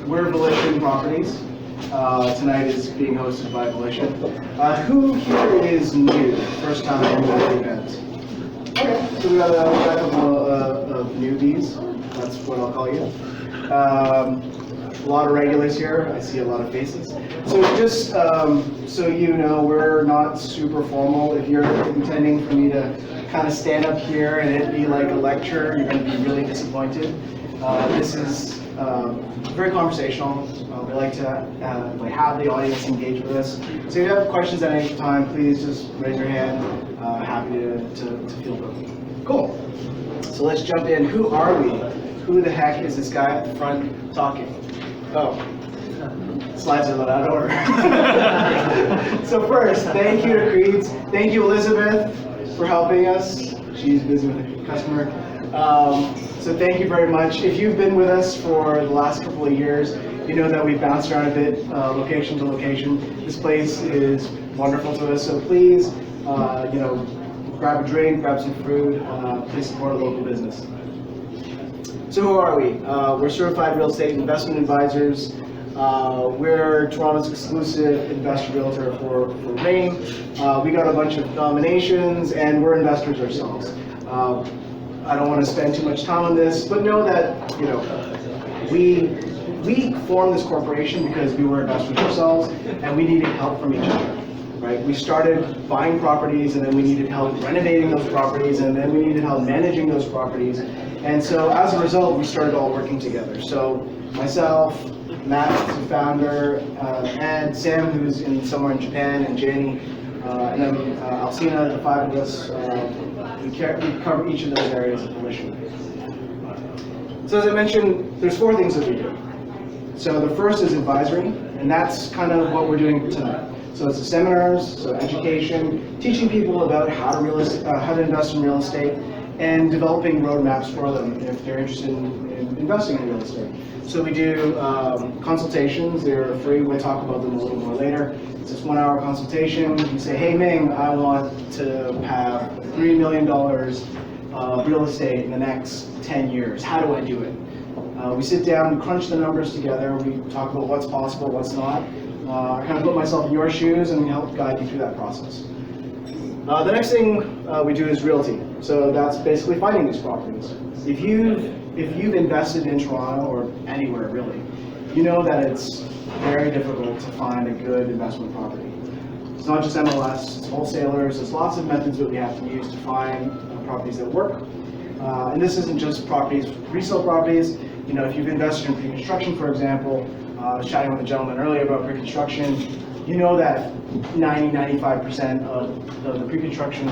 We're Volition Properties. Tonight is being hosted by Volition. Who here is new? First time at the event? Okay, so we got a couple of newbies. That's what I'll call you. A lot of regulars here. I see a lot of faces. So just so you know, we're not super formal. If you're intending for me to kind of stand up here and it be like a lecture, you're going to be really disappointed. This is very conversational. We like to have the audience engage with us. So if you have questions at any time, please just raise your hand. Happy to field them. Cool. So let's jump in. Who are we? Who the heck is this guy at the front talking? Oh, slides are a little out of order. So first, thank you to Creeds. Thank you, Elizabeth, for helping us. She's busy with a customer. So thank you very much. If you've been with us for the last couple of years, you know that we've bounced around a bit, location to location. This place is wonderful to us, so please, grab a drink, grab some food, please support a local business. So who are we? We're certified real estate investment advisors. We're Toronto's exclusive investor realtor for RAIN. We got a bunch of nominations, and we're investors ourselves. I don't want to spend too much time on this, but know that we formed this corporation because we were investors ourselves, and we needed help from each other. Right? We started buying properties, and then we needed help renovating those properties, and then we needed help managing those properties. And so as a result, we started all working together. So myself, Matt, the founder, and Sam, who's somewhere in Japan, and Jenny, and then Alcina, the five of us, we cover each of those areas of Volition. So as I mentioned, there's four things that we do. So the first is advisory, and that's kind of what we're doing tonight. So it's the seminars, so education, teaching people about how to invest in real estate, and developing roadmaps for them if they're interested in investing in real estate. So we do consultations. They're free. We'll talk about them a little more later. It's this 1 hour consultation. You say, hey Ming, I want to have $3 million of real estate in the next 10 years. How do I do it? We sit down, crunch the numbers together. We talk about what's possible, what's not. I kind of put myself in your shoes and help guide you through that process. The next thing we do is realty. So that's basically finding these properties. If you've invested in Toronto or anywhere really, you know that it's very difficult to find a good investment property. It's not just MLS, it's wholesalers. There's lots of methods that we have to use to find properties that work. And this isn't just properties, resale properties. You know, if you've invested in pre-construction, for example, I was chatting with a gentleman earlier about pre-construction. You know that 90-95% of the pre-construction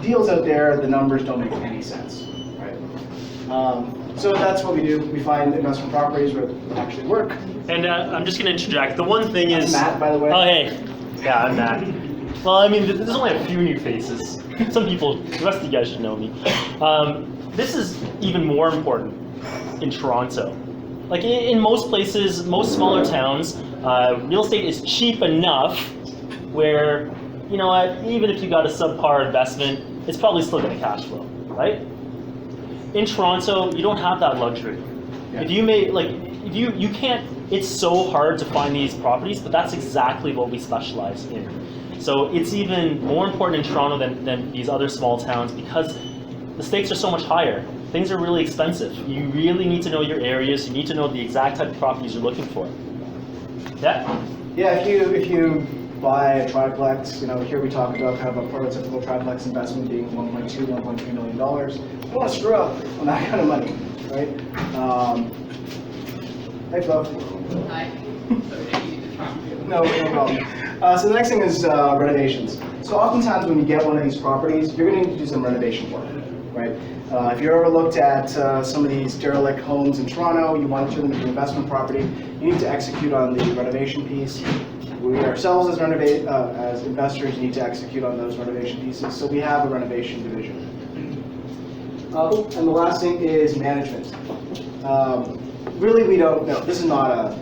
deals out there, the numbers don't make any sense, right? So that's what we do. We find investment properties where they actually work. And I'm just going to interject. The one thing is... Matt, by the way. Oh, hey. Yeah, I'm Matt. Well, I mean, there's only a few new faces. Some people, the rest of you guys should know me. This is even more important in Toronto. Like in most places, most smaller towns, real estate is cheap enough where, you know what, even if you got a subpar investment, it's probably still going to cash flow, right? In Toronto, you don't have that luxury. Yeah. If you can't, it's so hard to find these properties, but that's exactly what we specialize in. So it's even more important in Toronto than these other small towns because the stakes are so much higher. Things are really expensive. You really need to know your areas. You need to know the exact type of properties you're looking for. Yeah? Yeah, if you buy a triplex, you know, here we talk about kind of a prototypical triplex investment being $1.2, $1.3 million. You don't want to screw up on that kind of money, right? Thanks, Bob. Hi. No problem. So the next thing is renovations. So oftentimes when you get one of these properties, you're going to need to do some renovation work, right? If you ever looked at some of these derelict homes in Toronto, you want to turn them into an investment property, you need to execute on the renovation piece. We ourselves as investors need to execute on those renovation pieces, so we have a renovation division. And the last thing is management. Really, we don't know. This is not a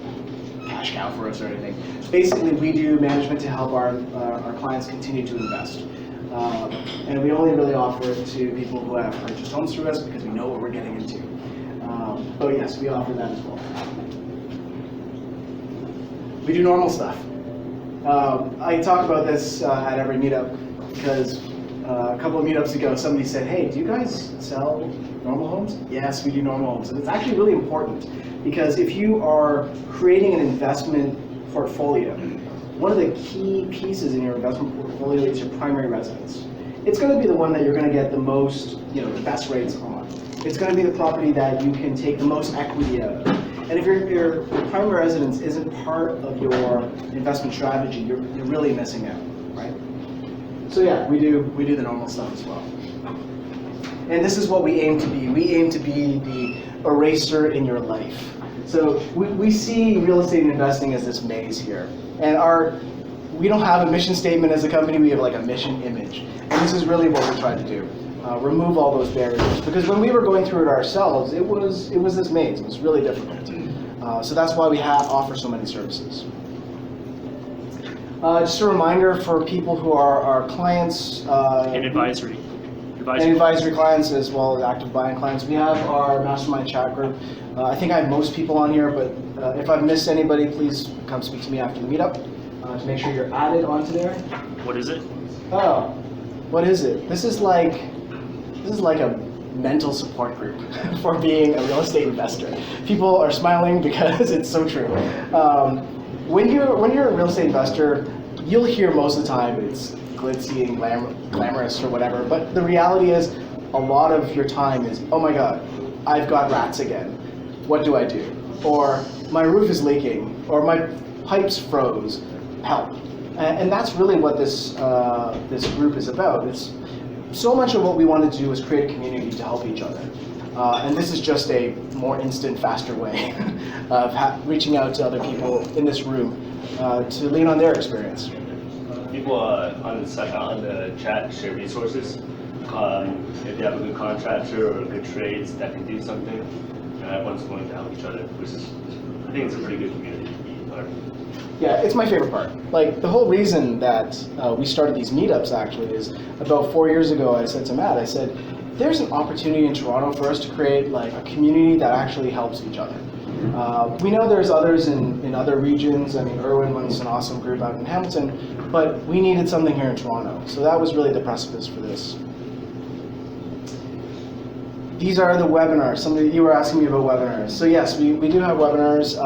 cash cow for us or anything. Basically, we do management to help our clients continue to invest. And we only really offer it to people who have purchased homes through us because we know what we're getting into. But yes, we offer that as well. We do normal stuff. I talk about this at every meetup because a couple of meetups ago, somebody said, "Hey, do you guys sell normal homes?" Yes, we do normal homes, and it's actually really important because if you are creating an investment portfolio, one of the key pieces in your investment portfolio is your primary residence. It's going to be the one that you're going to get the most, the best rates on. It's going to be the property that you can take the most equity out of. And if your primary residence isn't part of your investment strategy, you're really missing out, right? So yeah, we do the normal stuff as well. And this is what we aim to be. We aim to be the eraser in your life. So we see real estate investing as this maze here. And we don't have a mission statement as a company, we have like a mission image. And this is really what we're trying to do. Remove all those barriers. Because when we were going through it ourselves, it was this maze. It was really difficult. So that's why we offer so many services. Just a reminder for people who are our clients. And advisory. And advisory clients as well as active buying clients. We have our mastermind chat group. I think I have most people on here, but if I've missed anybody, please come speak to me after the meetup to make sure you're added onto there. What is it? Oh, what is it? This is like a mental support group for being a real estate investor. People are smiling because it's so true. When you're a real estate investor, you'll hear most of the time it's glitzy and glamorous or whatever, but the reality is a lot of your time is, oh my god, I've got rats again. What do I do? Or my roof is leaking, or my pipes froze. Help. And that's really what this group is about. It's so much of what we want to do is create a community to help each other. And this is just a more instant, faster way of reaching out to other people in this room to lean on their experience. People on the chat share resources. If they have a good contractor or good trades that can do something, everyone's going to help each other, which is, I think it's a pretty good community to be part of. Yeah, it's my favorite part. Like, the whole reason that we started these meetups actually is about 4 years ago I said to Matt, I said, there's an opportunity in Toronto for us to create like a community that actually helps each other. We know there's others in other regions. I mean, Irwin runs an awesome group out in Hamilton, but we needed something here in Toronto. So that was really the precipice for this. These are the webinars. You were asking me about webinars. So yes, we do have webinars.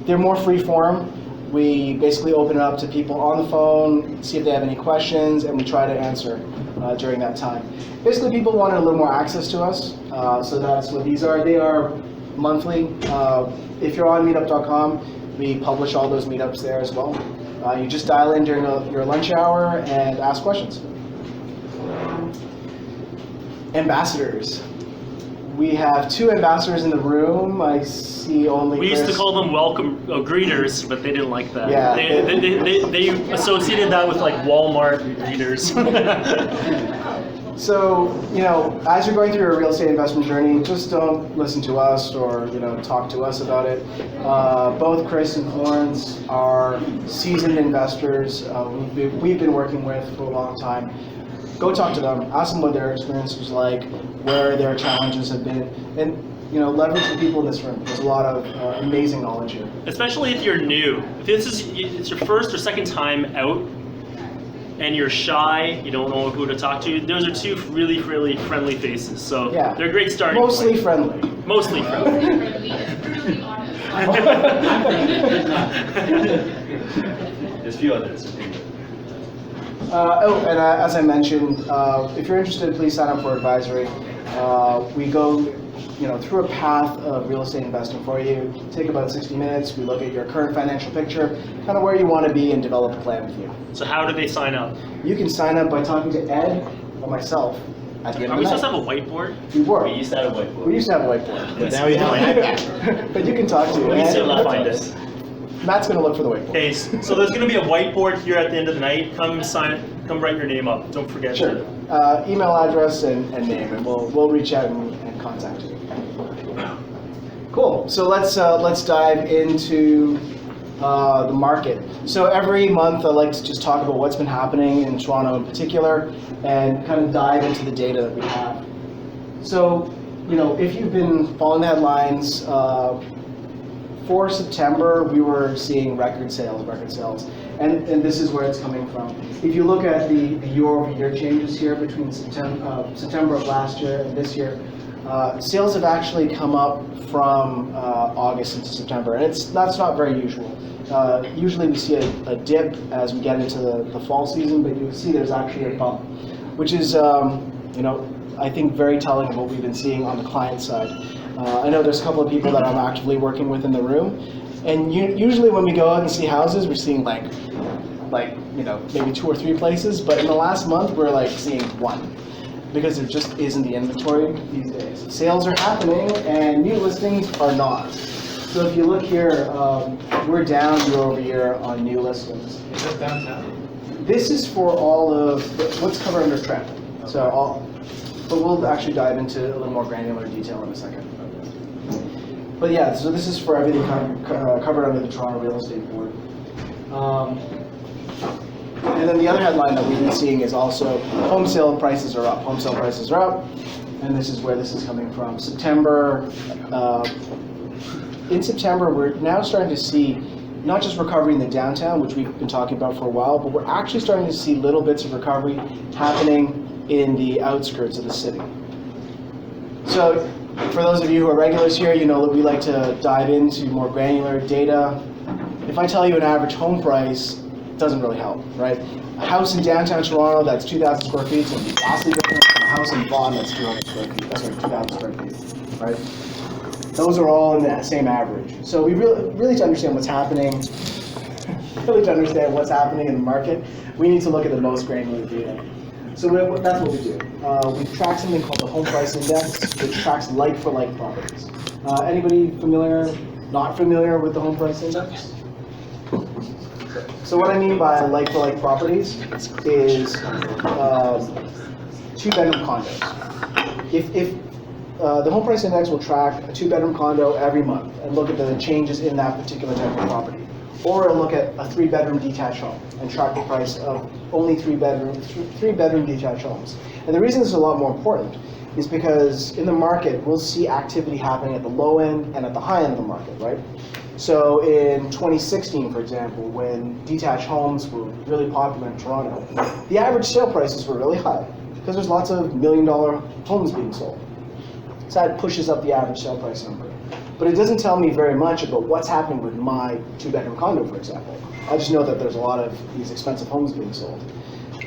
They're more free form. We basically open it up to people on the phone, see if they have any questions, and we try to answer during that time. Basically, people wanted a little more access to us, so that's what these are. They are monthly. If you're on meetup.com, we publish all those meetups there as well. You just dial in during your lunch hour and ask questions. Ambassadors. We have 2 ambassadors in the room. I see only We Chris. used to call them welcome greeters, but they didn't like that. Yeah. They associated that with like Walmart greeters. So, as you're going through your real estate investment journey, just don't listen to us or, talk to us about it. Both Chris and Florence are seasoned investors we've been working with for a long time. Go talk to them, ask them what their experience was like, where their challenges have been, and leverage the people in this room. There's a lot of amazing knowledge here. Especially if you're new. If it's your first or second time out, and you're shy, you don't know who to talk to, those are 2 really, really friendly faces. So Yeah. they're a great starting Mostly point. friendly. Mostly friendly. There's a few others. As I mentioned, if you're interested, please sign up for advisory. We go, through a path of real estate investing for you. Take about 60 minutes. We look at your current financial picture, kind of where you want to be, and develop a plan with you. So how do they sign up? You can sign up by talking to Ed or myself at the end Are of we the supposed to night. have a whiteboard? We were. We used to have a whiteboard. We used to have a whiteboard. But now we have an iPad. But you can talk to We Ed. still find it. Matt's going to look for the whiteboard. Okay, so there's going to be a whiteboard here at the end of the night. Come write your name up. Don't forget. Sure. Email address and name, and we'll reach out and contact you. Cool. So let's dive into the market. So every month I like to just talk about what's been happening in Toronto in particular, and kind of dive into the data that we have. So if you've been following the headlines, for September, we were seeing record sales, and this is where it's coming from. If you look at the year-over-year changes here between September of last year and this year, sales have actually come up from August into September, and that's not very usual. Usually we see a dip as we get into the fall season, but you can see there's actually a bump, which is, I think very telling of what we've been seeing on the client side. I know there's a couple of people that I'm actively working with in the room, and usually when we go out and see houses, we're seeing like maybe 2 or 3 places, but in the last month we're like seeing 1, because there just isn't the inventory these days. Sales are happening and new listings are not. So if you look here, we're down year over year on new listings. Is this downtown? This is for all of what's covered under trend. Okay. So but we'll actually dive into a little more granular detail in a second. But yeah, so this is for everything covered under the Toronto Real Estate Board. And then the other headline that we've been seeing is also home sale prices are up. Home sale prices are up, and this is where this is coming from. September. In September, we're now starting to see not just recovery in the downtown, which we've been talking about for a while, but we're actually starting to see little bits of recovery happening in the outskirts of the city. So for those of you who are regulars here, you know that we like to dive into more granular data. If I tell you an average home price, it doesn't really help, right? A house in downtown Toronto that's 2,000 square feet is going to be vastly different from a house in Vaughan that's 200 square feet. That's like 2,000 square feet, right? Those are all in that same average. So we really to understand what's happening, in the market, we need to look at the most granular data. So that's what we do. We track something called the home price index, which tracks like-for-like properties. Anybody not familiar with the home price index? So what I mean by like-for-like properties is 2-bedroom condos. If the home price index will track a 2-bedroom condo every month and look at the changes in that particular type of property. Or it'll look at a 3-bedroom detached home and track the price of only 3-bedroom detached homes. And the reason this is a lot more important is because in the market, we'll see activity happening at the low end and at the high end of the market, right? So in 2016, for example, when detached homes were really popular in Toronto, the average sale prices were really high because there's lots of $1 million homes being sold. So that pushes up the average sale price number. But it doesn't tell me very much about what's happening with my 2-bedroom condo, for example. I just know that there's a lot of these expensive homes being sold.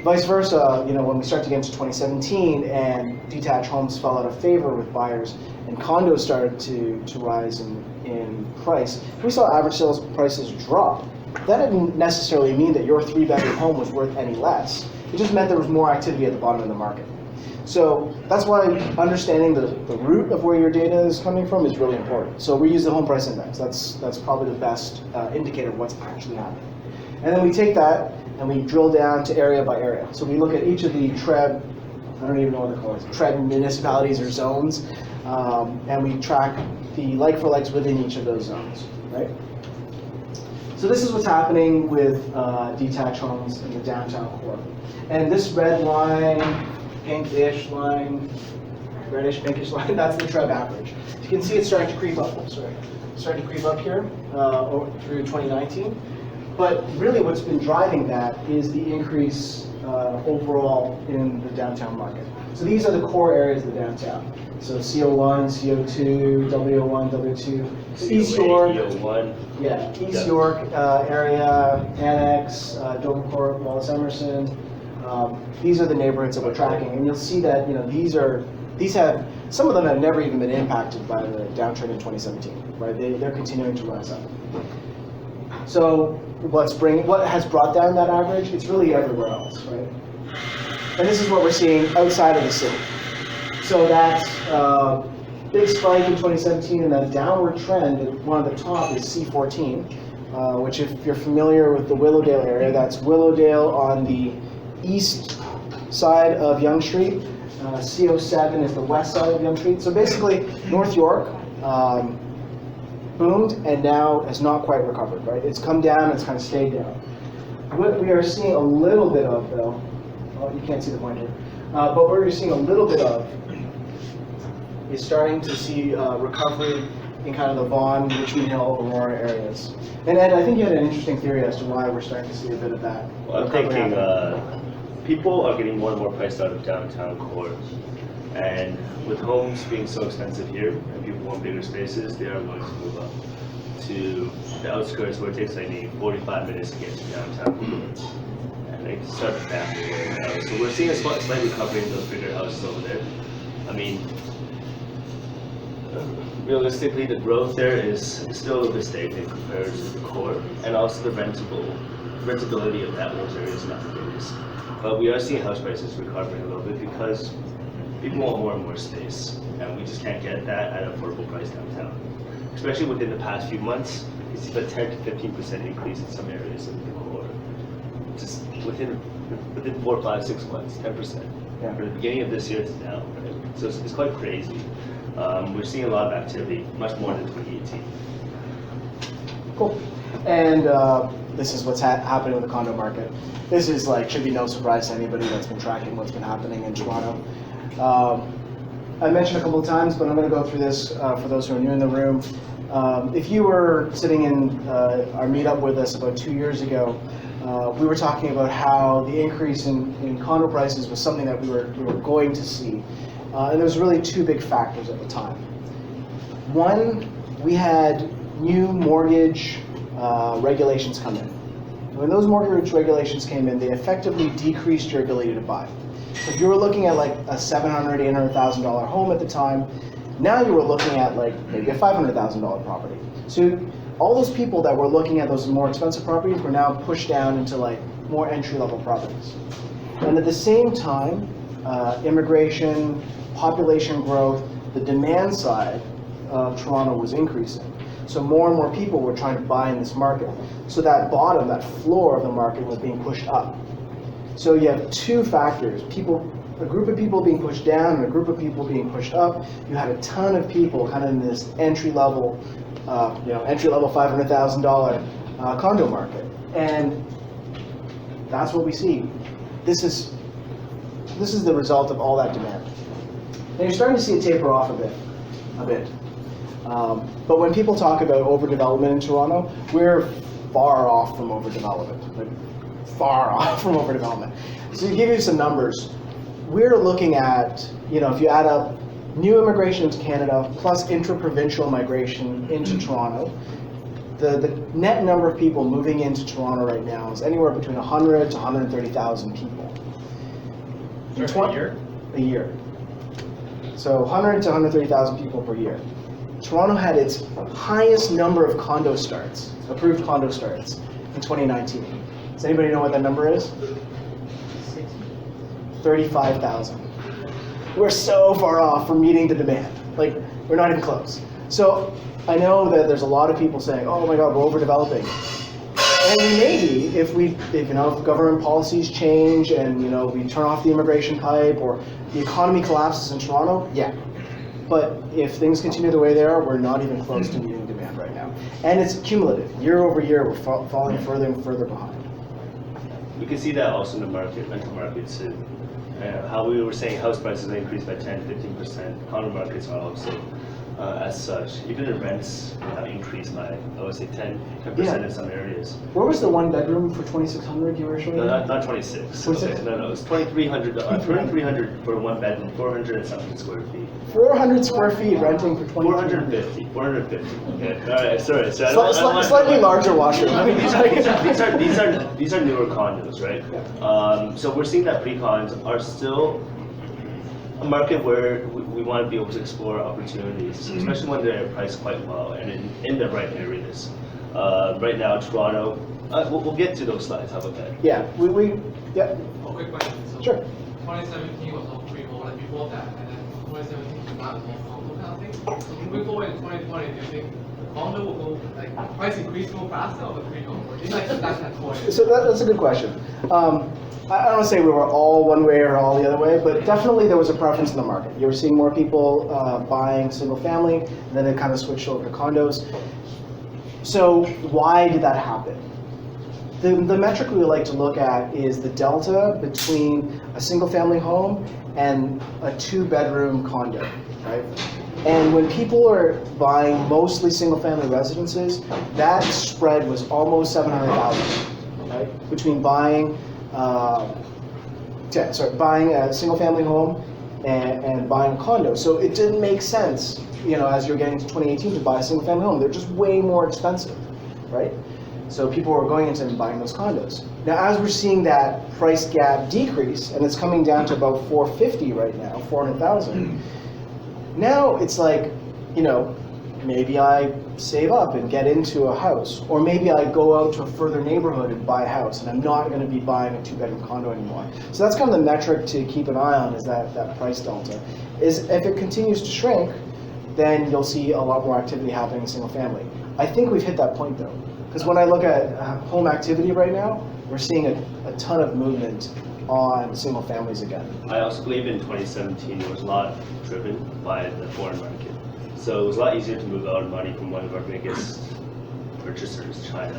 Vice versa, when we start to get into 2017 and detached homes fell out of favor with buyers and condos started to rise in price, we saw average sales prices drop. That didn't necessarily mean that your 3-bedroom home was worth any less. It just meant there was more activity at the bottom of the market. So that's why understanding the root of where your data is coming from is really important. So we use the home price index. That's probably the best indicator of what's actually happening. And then we take that and we drill down to area by area. So we look at each of the TREB, I don't even know what they're called, TREB municipalities or zones, and we track the like-for-likes within each of those zones, right? So this is what's happening with detached homes in the downtown core. And this red line, pinkish line, reddish pinkish line, that's the TREB average. You can see it's starting to creep up, starting to creep up here through 2019. But really what's been driving that is the increase overall in the downtown market. So these are the core areas of the downtown. So CO1, CO2, W01, W2, East York, East York area, Annex, Dovercourt, Wallace Emerson. These are the neighborhoods that we're tracking, and you'll see that some of them have never even been impacted by the downturn in 2017. Right? They're continuing to rise up. So what has brought down that average? It's really everywhere else, right? And this is what we're seeing outside of the city. So that big spike in 2017 and that downward trend, one at the top is C14, which if you're familiar with the Willowdale area, that's Willowdale on the east side of Yonge Street. CO7 is the west side of Yonge Street. So basically, North York boomed and now has not quite recovered, right? It's come down, it's kind of stayed down. What we are seeing a little bit of, though, you can't see the pointer, but what we're seeing a little bit of is starting to see recovery in kind of the Vaughan, Richmond Hill, Aurora areas. And Ed, I think you had an interesting theory as to why we're starting to see a bit of that. Well, I'm thinking people are getting more and more priced out of downtown core. And with homes being so expensive here and people want bigger spaces, they are going to move up to the outskirts where it takes like maybe 45 minutes to get to downtown. And they start a family right now. So we're seeing a slight recovery in those bigger houses over there. I mean, realistically, the growth there is still a little bit stagnant compared to the core, and also the rentability of that those areas is not the greatest. But we are seeing house prices recovering a little bit because people want more and more space, and we just can't get that at an affordable price downtown. Especially within the past few months, you see a 10 to 15% increase in some areas of the core. Just within 4, 5, 6 months, 10%. Yeah. From the beginning of this year to now, right? So it's quite crazy. We're seeing a lot of activity, much more than 2018. Cool. And this is what's happening with the condo market. This is like, should be no surprise to anybody that's been tracking what's been happening in Toronto. I mentioned a couple of times, but I'm going to go through this for those who are new in the room. If you were sitting in our meetup with us about 2 years ago, we were talking about how the increase in condo prices was something that we were going to see. And there was really two big factors at the time. One, we had new mortgage regulations come in. When those mortgage regulations came in, they effectively decreased your ability to buy. So if you were looking at like a $700,000, $800,000 home at the time, now you were looking at like maybe a $500,000 property. So all those people that were looking at those more expensive properties were now pushed down into like more entry-level properties. And at the same time, immigration, population growth, the demand side of Toronto was increasing. So more and more people were trying to buy in this market. So that bottom, that floor of the market was being pushed up. So you have two factors, a group of people being pushed down and a group of people being pushed up. You had a ton of people kind of in this entry-level $500,000 condo market. And that's what we see. This is the result of all that demand. Now you're starting to see it taper off a bit. But when people talk about overdevelopment in Toronto, we're far off from overdevelopment, like far off from overdevelopment. So to give you some numbers, we're looking at, if you add up new immigration into Canada plus intra-provincial migration into Toronto, the net number of people moving into Toronto right now is anywhere between 100 to 130,000 people. A year? A year. So 100 to 130,000 people per year. Toronto had its highest number of condo starts, approved condo starts, in 2019. Does anybody know what that number is? 35,000. We're so far off from meeting the demand. Like, we're not even close. So I know that there's a lot of people saying, oh my God, we're overdeveloping. And we may be if government policies change and we turn off the immigration pipe or the economy collapses in Toronto, yeah. But if things continue the way they are, we're not even close to meeting demand right now. And it's cumulative. Year over year, we're falling further and further behind. We can see that also in the rental markets. How we were saying house prices increased by 10 to 15%. Condo markets are also as such. Even the rents have increased by, I would say, 10% in some areas. Where was the one bedroom for 2,600 you were showing? No, not 26. 26? Okay, no, it's 2,300. 2,300 for one bedroom, 400 and something square feet. 400 square feet renting for 2,300. 450. Okay. All right. Sorry. Slightly larger washroom. I mean, these are newer condos, right? Yeah. So we're seeing that pre-cons are still a market where we want to be able to explore opportunities, especially when they're priced quite well and in the right areas. Right now, Toronto. We'll get to those slides. How about that? Yeah. Yeah. A quick question. So Sure. 2017 was all pre-mold, like before that, and then 2017 to now is more condo kind of thing. So moving forward in 2020, do you think the condo will go, like, price increase go faster or the pre-mold? Or do you like that point? So that's a good question. I don't say we were all one way or all the other way, but definitely there was a preference in the market. You were seeing more people buying single family, and then it kind of switched over to condos. So why did that happen? The metric we like to look at is the delta between a single family home and a 2-bedroom condo, right? And when people are buying mostly single-family residences, that spread was almost 700,000, right? Between buying, buying a single-family home and buying a condo. So it didn't make sense, as you're getting to 2018 to buy a single-family home. They're just way more expensive, right? So people were going into and buying those condos. Now, as we're seeing that price gap decrease, and it's coming down to about 450 right now, 400,000. Now it's like, maybe I save up and get into a house, or maybe I go out to a further neighborhood and buy a house, and I'm not going to be buying a 2-bedroom condo anymore. So that's kind of the metric to keep an eye on, is that price delta. Is if it continues to shrink, then you'll see a lot more activity happening in single family. I think we've hit that point though, because when I look at home activity right now, we're seeing a ton of movement on single families again. I also believe in 2017 it was a lot driven by the foreign market. So it was a lot easier to move out money from one of our biggest purchasers, China.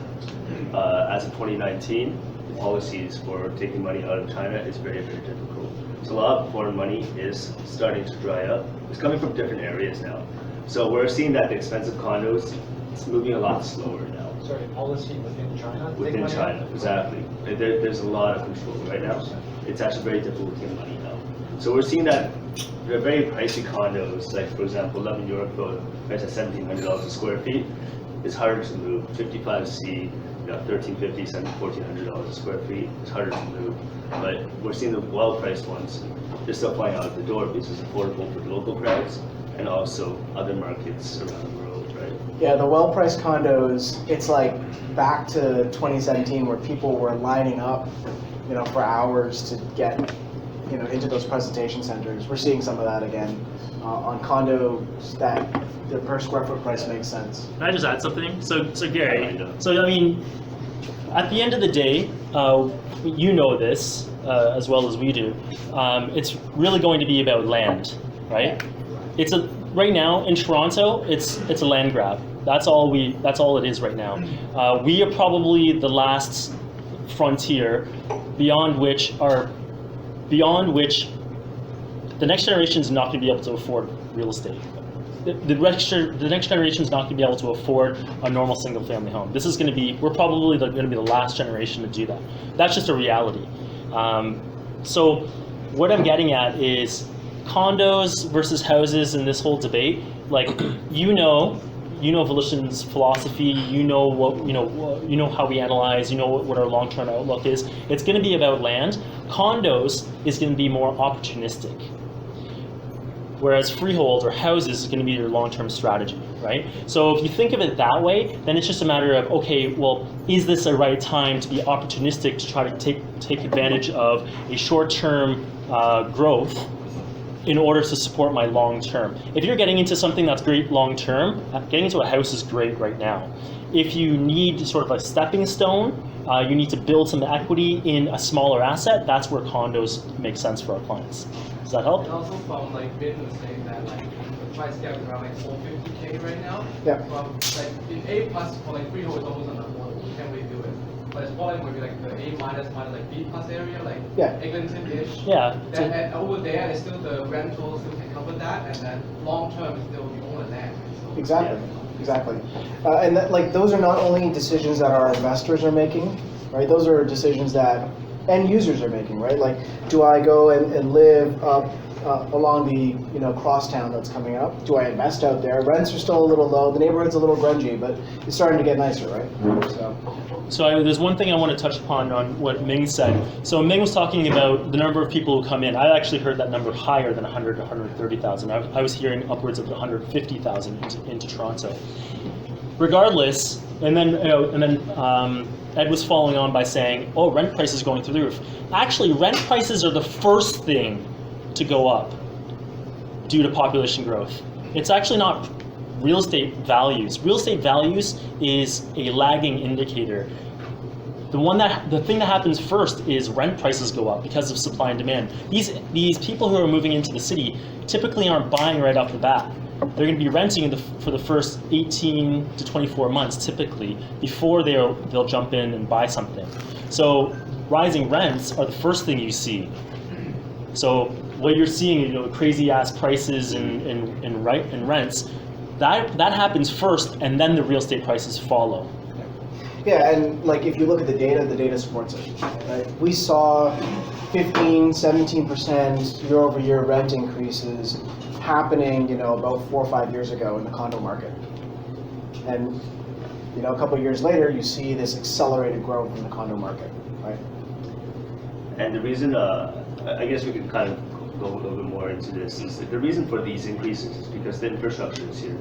As of 2019, the policies for taking money out of China is very, very difficult. So a lot of foreign money is starting to dry up. It's coming from different areas now. So we're seeing that the expensive condos, it's moving a lot slower now. Sorry, policy within China? Within China, exactly. There's a lot of control right now. It's actually very difficult to get money now. So we're seeing that they're very pricey condos, like for example, 11 Yorkville, priced at $1,700 a square feet. It's harder to move. 55C, $1,350, $1,400 a square feet. It's harder to move. But we're seeing the well-priced ones, they're still flying out the door because it's affordable for the local crowds and also other markets around the world, right? Yeah, the well-priced condos, it's like back to 2017 where people were lining up, for hours to get, into those presentation centers. We're seeing some of that again on condos that the per square foot price makes sense. Can I just add something? So Gary, at the end of the day, you know this as well as we do. It's really going to be about land, right? Right now in Toronto, it's a land grab. That's all it is right now. We are probably the last frontier beyond which the next generation is not going to be able to afford real estate. The next generation is not going to be able to afford a normal single-family home. We're probably going to be the last generation to do that. That's just a reality. So what I'm getting at is condos versus houses in this whole debate. Like, Volition's philosophy. You know how we analyze. You know what our long-term outlook is. It's going to be about land. Condos is going to be more opportunistic. Whereas freehold or houses is going to be your long-term strategy, right? So if you think of it that way, then it's just a matter of, okay, well, is this a right time to be opportunistic to try to take advantage of a short-term growth in order to support my long-term? If you're getting into something that's great long-term, getting into a house is great right now. If you need sort of a stepping stone, you need to build some equity in a smaller asset, that's where condos make sense for our clients. Does that help? And also from Ben was saying that the price gap is around 450K right now. Yeah. From in A plus for freehold is almost unaffordable. You can't really do it. But it's probably maybe the A minus B plus area, Eglinton-ish. Yeah. And over there, it's still the rentals still can cover that, and then long term is still you own the land. So, Exactly. Exactly. And those are not only decisions that our investors are making, right? Those are decisions that end users are making, right? Like, do I go and live up along the crosstown that's coming up? Do I invest out there? Rents are still a little low. The neighborhood's a little grungy, but it's starting to get nicer, right? So there's one thing I want to touch upon on what Ming said. So Ming was talking about the number of people who come in. I actually heard that number higher than 100 to 130,000. I was hearing upwards of 150,000 into Toronto. Regardless, and then Ed was following on by saying, "Oh, rent prices going through the roof." Actually, rent prices are the first thing to go up due to population growth. It's actually not real estate values. Real estate values is a lagging indicator. The thing that happens first is rent prices go up because of supply and demand. These people who are moving into the city typically aren't buying right off the bat. They're going to be renting for the first 18 to 24 months typically before they'll jump in and buy something. So rising rents are the first thing you see. So what you're seeing, crazy ass prices and rents, that happens first, and then the real estate prices follow. Yeah, and like if you look at the data supports it. Right? We saw 15, 17% year-over-year rent increases happening, about 4 or 5 years ago in the condo market. And a couple of years later, you see this accelerated growth in the condo market, right? And the reason, I guess we could kind of go a little bit more into this, is that the reason for these increases is because the infrastructure is here.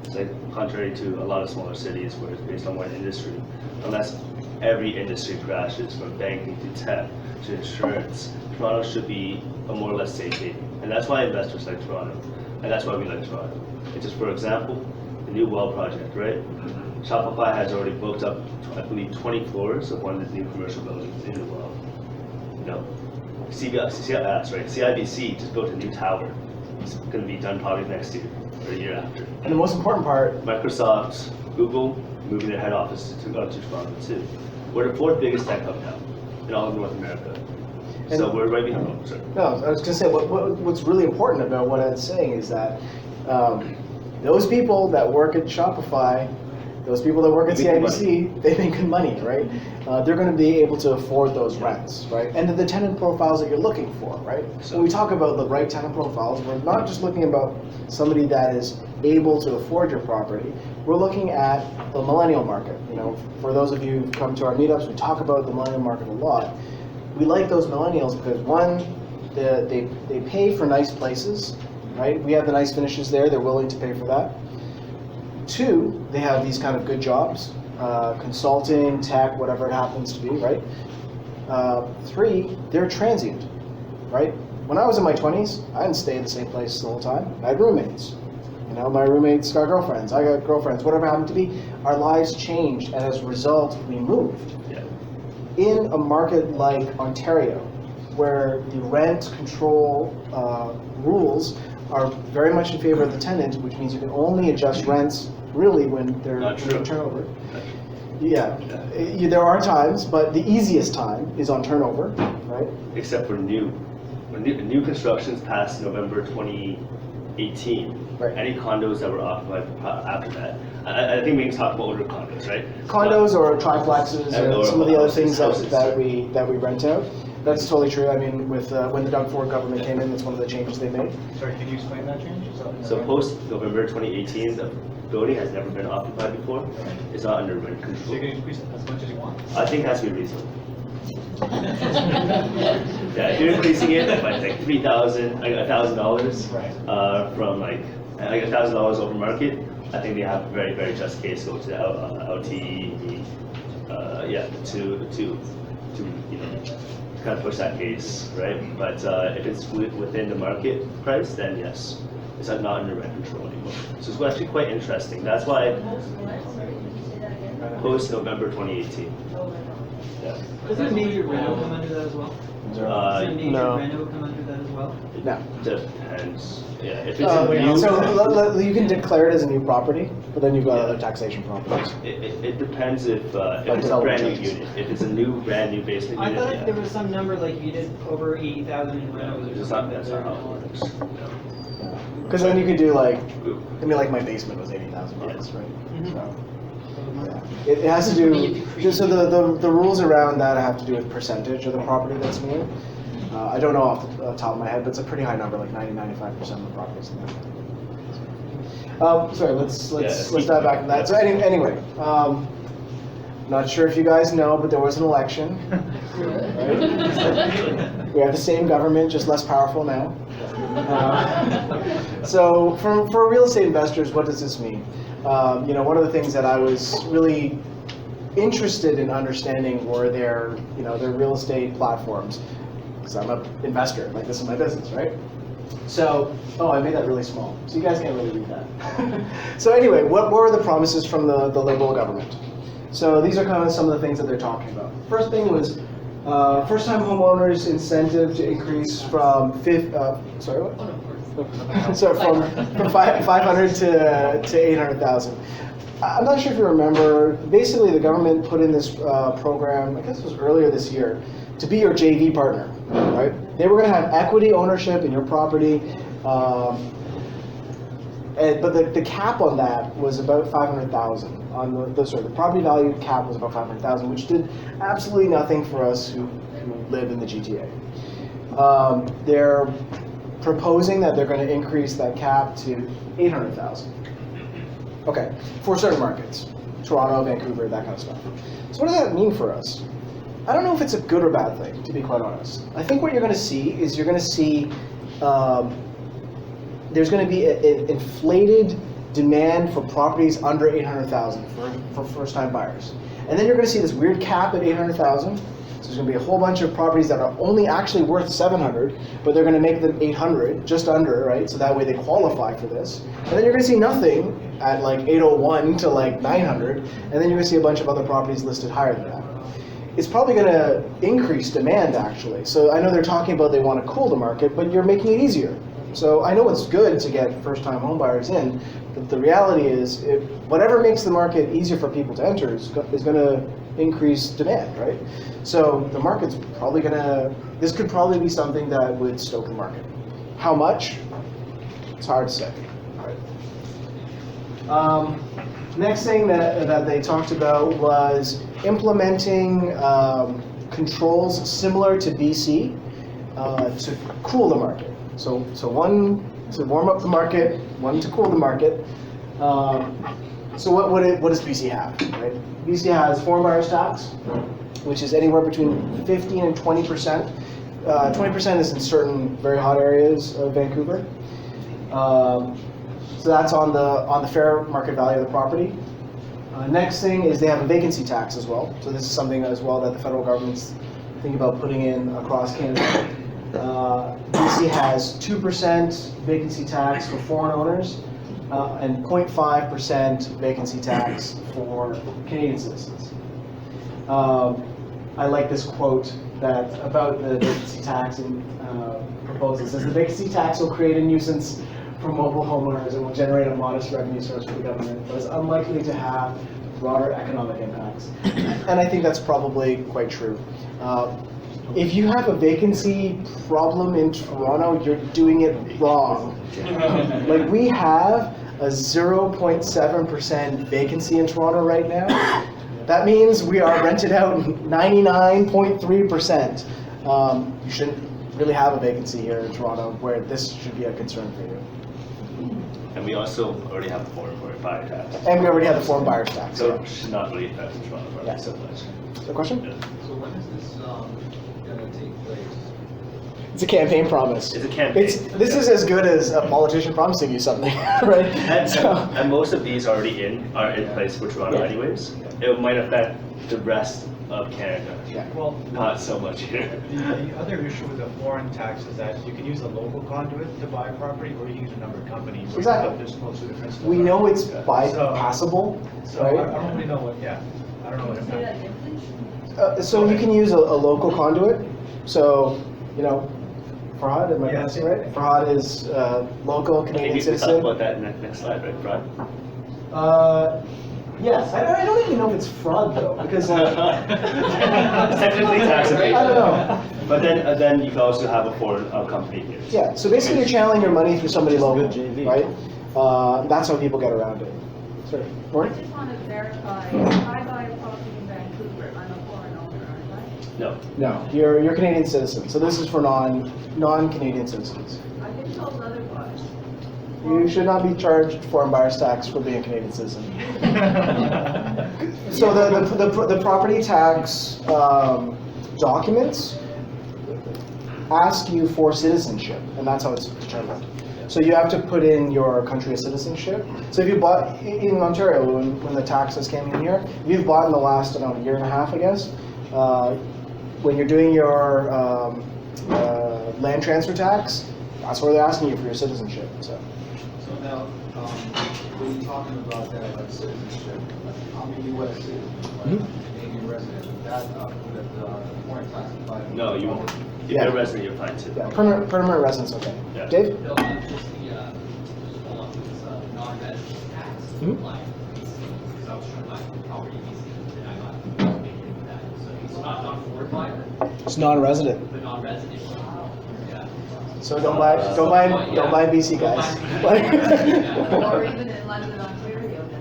It's like contrary to a lot of smaller cities where it's based on one industry, unless every industry crashes from banking to tech to insurance, Toronto should be a more or less safe haven. And that's why investors like Toronto. And that's why we like Toronto. It's just, for example, the new well project, right? Shopify has already booked up, I believe, 20 floors of one of the new commercial buildings in the well. CIBC just built a new tower. It's going to be done probably next year or a year after. And the most important part, Microsoft, Google, moving their head office to Toronto too. We're the 4th biggest tech hub now in all of North America. So we're right behind them. Sorry. no, I was going to say, what's really important about what I'm saying is that those people that work at Shopify, those people that work at CIBC, they make good money, right? They're going to be able to afford those rents, right? And the tenant profiles that you're looking for, right? So when we talk about the right tenant profiles, we're not just looking about somebody that is able to afford your property. We're looking at the millennial market. For those of you who come to our meetups, we talk about the millennial market a lot. We like those millennials because, one, they pay for nice places, right? We have the nice finishes there. They're willing to pay for that. 2, they have these kind of good jobs, consulting, tech, whatever it happens to be, right? 3, they're transient, right? When I was in my 20s, I didn't stay in the same place the whole time. I had roommates. My roommates got girlfriends, I got girlfriends, whatever happened to be. Our lives changed, and as a result, we moved. Yeah. In a market like Ontario, where the rent control rules are very much in favor of the tenant, which means you can only adjust rents really when they're in turnover. Yeah, there are times, but the easiest time is on turnover, right? Except for new constructions past November 2018. Right. Any condos that were occupied after that. I think we can talk about older condos, right? Condos or triplexes or some of the other things houses. that we rent out. That's totally true. I mean, with when the Doug Ford government came in, that's one of the changes they made. Sorry, can you explain that change? So post November 2018, the building has never been occupied before. It's not under rent So control. you can increase it as much as you want? I think it has to be reasonable. Yeah, if you're increasing it by like $1,000 from like $1,000 over market, I think they have a very, very just case go to the LTE, to kind of push that case, right? But if it's within the market price, then yes, it's not under rent control anymore. So it's actually quite interesting. That's why post November 2018. Yeah. Doesn't major reno come under that as well? Doesn't major no. reno come under that as well? No. Depends. Yeah, if it's a new, So you can declare it as a new property, but then you've got other taxation properties. it depends if it's a development brand new taxes. unit. If it's a brand new basement I unit, thought yeah. there was some number like you did over 80,000 in No, renos or that's something. not how it works. No. Because then you could do like my basement was $80,000, right? Mhm. So, yeah. It has to do, so the rules around that have to do with percentage of the property that's new. I don't know off the top of my head, but it's a pretty high number, like 90-95% of the properties in there. Sorry, let's dive back to that. So anyway, not sure if you guys know, but there was an election. Right? We have the same government, just less powerful now. So for real estate investors, what does this mean? One of the things that I was really interested in understanding were their real estate platforms. Because I'm an investor, like this is my business, right? So, I made that really small, so you guys can't really read that. So anyway, what were the promises from the Liberal government? So these are kind of some of the things that they're talking about. First thing was first-time homeowners incentive to increase from from 500 to 800,000. I'm not sure if you remember. Basically, the government put in this program. I guess it was earlier this year, to be your JV partner, right? They were going to have equity ownership in your property, but the cap on that was about 500,000. On the property value cap was about 500,000, which did absolutely nothing for us who live in the GTA. They're proposing that they're going to increase that cap to 800,000. Okay, for certain markets, Toronto, Vancouver, that kind of stuff. So what does that mean for us? I don't know if it's a good or bad thing, to be quite honest. I think what you're going to see is you're going to see there's going to be an inflated demand for properties under 800,000 for first-time buyers. And then you're going to see this weird cap at 800,000. So there's going to be a whole bunch of properties that are only actually worth 700, but they're going to make them 800, just under, right? So that way they qualify for this. And then you're going to see nothing at like 801 to like 900, and then you're going to see a bunch of other properties listed higher than that. It's probably going to increase demand, actually. So I know they're talking about they want to cool the market, but you're making it easier. So I know it's good to get first-time home buyers in, but the reality is, whatever makes the market easier for people to enter is going to increase demand, right? So the market's probably going to, this could probably be something that would stoke the market. How much? It's hard to say. Right. Next thing that they talked about was implementing controls similar to BC to cool the market. So one to warm up the market, one to cool the market. So what does BC have? Right? BC has foreign buyers tax, which is anywhere between 15 and 20%. 20% is in certain very hot areas of Vancouver. So that's on the fair market value of the property. Next thing is they have a vacancy tax as well. So this is something as well that the federal government's thinking about putting in across Canada. BC has 2% vacancy tax for foreign owners and 0.5% vacancy tax for Canadian citizens. I like this quote about the vacancy tax and proposal. It says the vacancy tax will create a nuisance for mobile homeowners and will generate a modest revenue source for the government, but is unlikely to have broader economic impacts. And I think that's probably quite true. If you have a vacancy problem in Toronto, you're doing it wrong. Like we have a 0.7% vacancy in Toronto right now. That means we are rented out 99.3%. You shouldn't really have a vacancy here in Toronto where this should be a concern for you. And we also already have the foreign buyer tax. And we already have the foreign buyers tax. So it should not really affect the Toronto market Yeah. so much. The question? Yeah. So when is this gonna take place? It's a campaign promise. It's a campaign. This is as good as a politician promising you something, right? And most of these are in place for Toronto Yeah. anyways. It might affect the rest of Canada. Yeah. Well, Not so much here. the other issue with the foreign tax is that you can use a local conduit to buy property, or you can use a number of companies. Exactly. This close to the principal. We know it's So- bypassable, So I right? don't really know what, I don't know what impact. So you can use a local conduit. So, Farhad, am I Yeah. pronouncing right? Farhad is local Okay, Canadian we can talk citizen. about that in the next slide, right, Brad? Yes, I don't even know if it's fraud though, because It's technically tax evasion. I don't know. But then you can also have a foreign company here. Yeah, so basically you're channeling your money through somebody local, JV. right? That's how people get around it. Sorry, I Lauren? just want to verify, if I buy a property in Vancouver, I'm a foreign owner, aren't No. No, you're a Canadian citizen. So this is for non-Canadian citizens. I? I've been told otherwise. You should not be charged foreign buyer's tax for being a Canadian citizen. So the property tax documents ask you for citizenship, and that's how it's determined. So you have to put in your country of citizenship. So if you bought in Ontario, when the taxes came in here, if you've bought in the last, year and a half, I guess, when you're doing your land transfer tax, that's where they're asking you for your citizenship. So now, when you're talking about that, like citizenship, I'm a U.S. citizen, like Canadian resident, would that, would the foreign tax apply? No, you won't. If Yeah. you're a resident, you're fine too. yeah, permanent residence, okay. Yeah. Dave? Bill, just just hold on, this non-resident tax apply, because I was trying to buy property in BC, and I got making that, so it's not foreign afford buying it, It's non-resident. but non-resident. Yeah. So don't buy BC, guys. Or even in London, Ontario, then.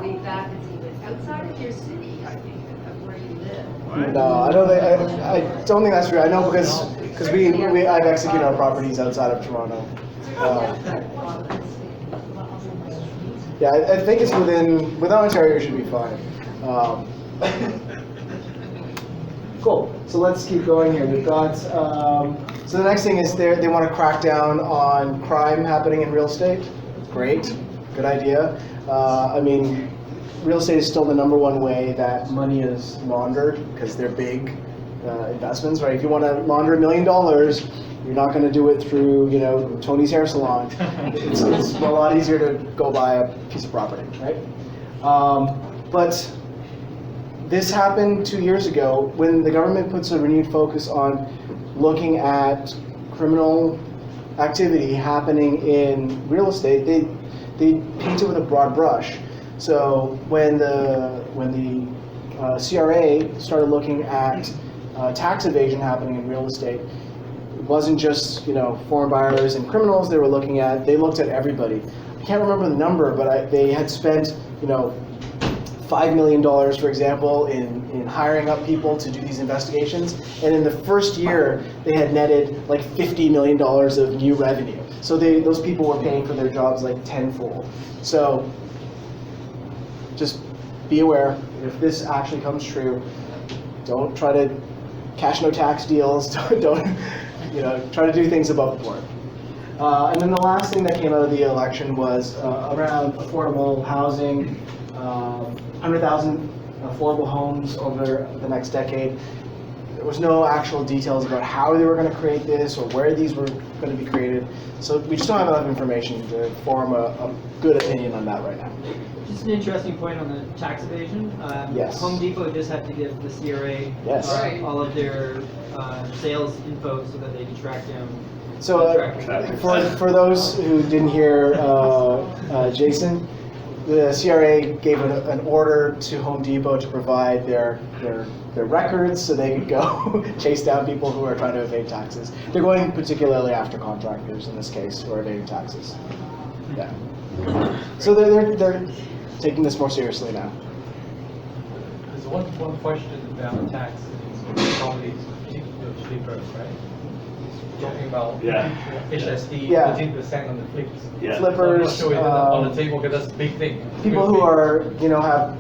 Way back, it's even outside of your city, I think, of where you live. No, I don't think that's true. I know because I've executed our properties outside of Toronto. Yeah, I think it's within Ontario, it should be fine. Cool. So let's keep going here. We've got so the next thing is they want to crack down on crime happening in real estate. Great, good idea. I mean, real estate is still the #1 way that money is laundered because they're big investments, right? If you want to launder $1 million, you're not going to do it through, Tony's hair salon. It's a lot easier to go buy a piece of property, right? But this happened 2 years ago when the government puts a renewed focus on looking at criminal activity happening in real estate. They paint it with a broad brush. So when the CRA started looking at tax evasion happening in real estate, it wasn't just foreign buyers and criminals. They looked at everybody. I can't remember the number, but they had spent $5 million, for example, in hiring up people to do these investigations, and in the first year they had netted like $50 million of new revenue. So those people were paying for their jobs like tenfold. So just be aware, if this actually comes true, don't try to cash no tax deals. Don't try to do things above board. And then the last thing that came out of the election was around affordable housing, 100,000 affordable homes over the next decade. There was no actual details about how they were going to create this or where these were going to be created. So we just don't have enough information to form a good opinion on that right now. Just an interesting point on the tax evasion. Yes. Home Depot just have to give the CRA Yes. all of their sales info so that they can track down. So for those who didn't hear Jason, the CRA gave an order to Home Depot to provide their records so they could go chase down people who are trying to evade taxes. They're going particularly after contractors in this case who are evading taxes. Yeah. So they're taking this more seriously now. There's one question about tax in properties, particularly flippers, right? Talking about HST, Yeah. 15% on the flips. Yeah. Flippers, I'm not sure it's on the table because that's a big thing. people who are have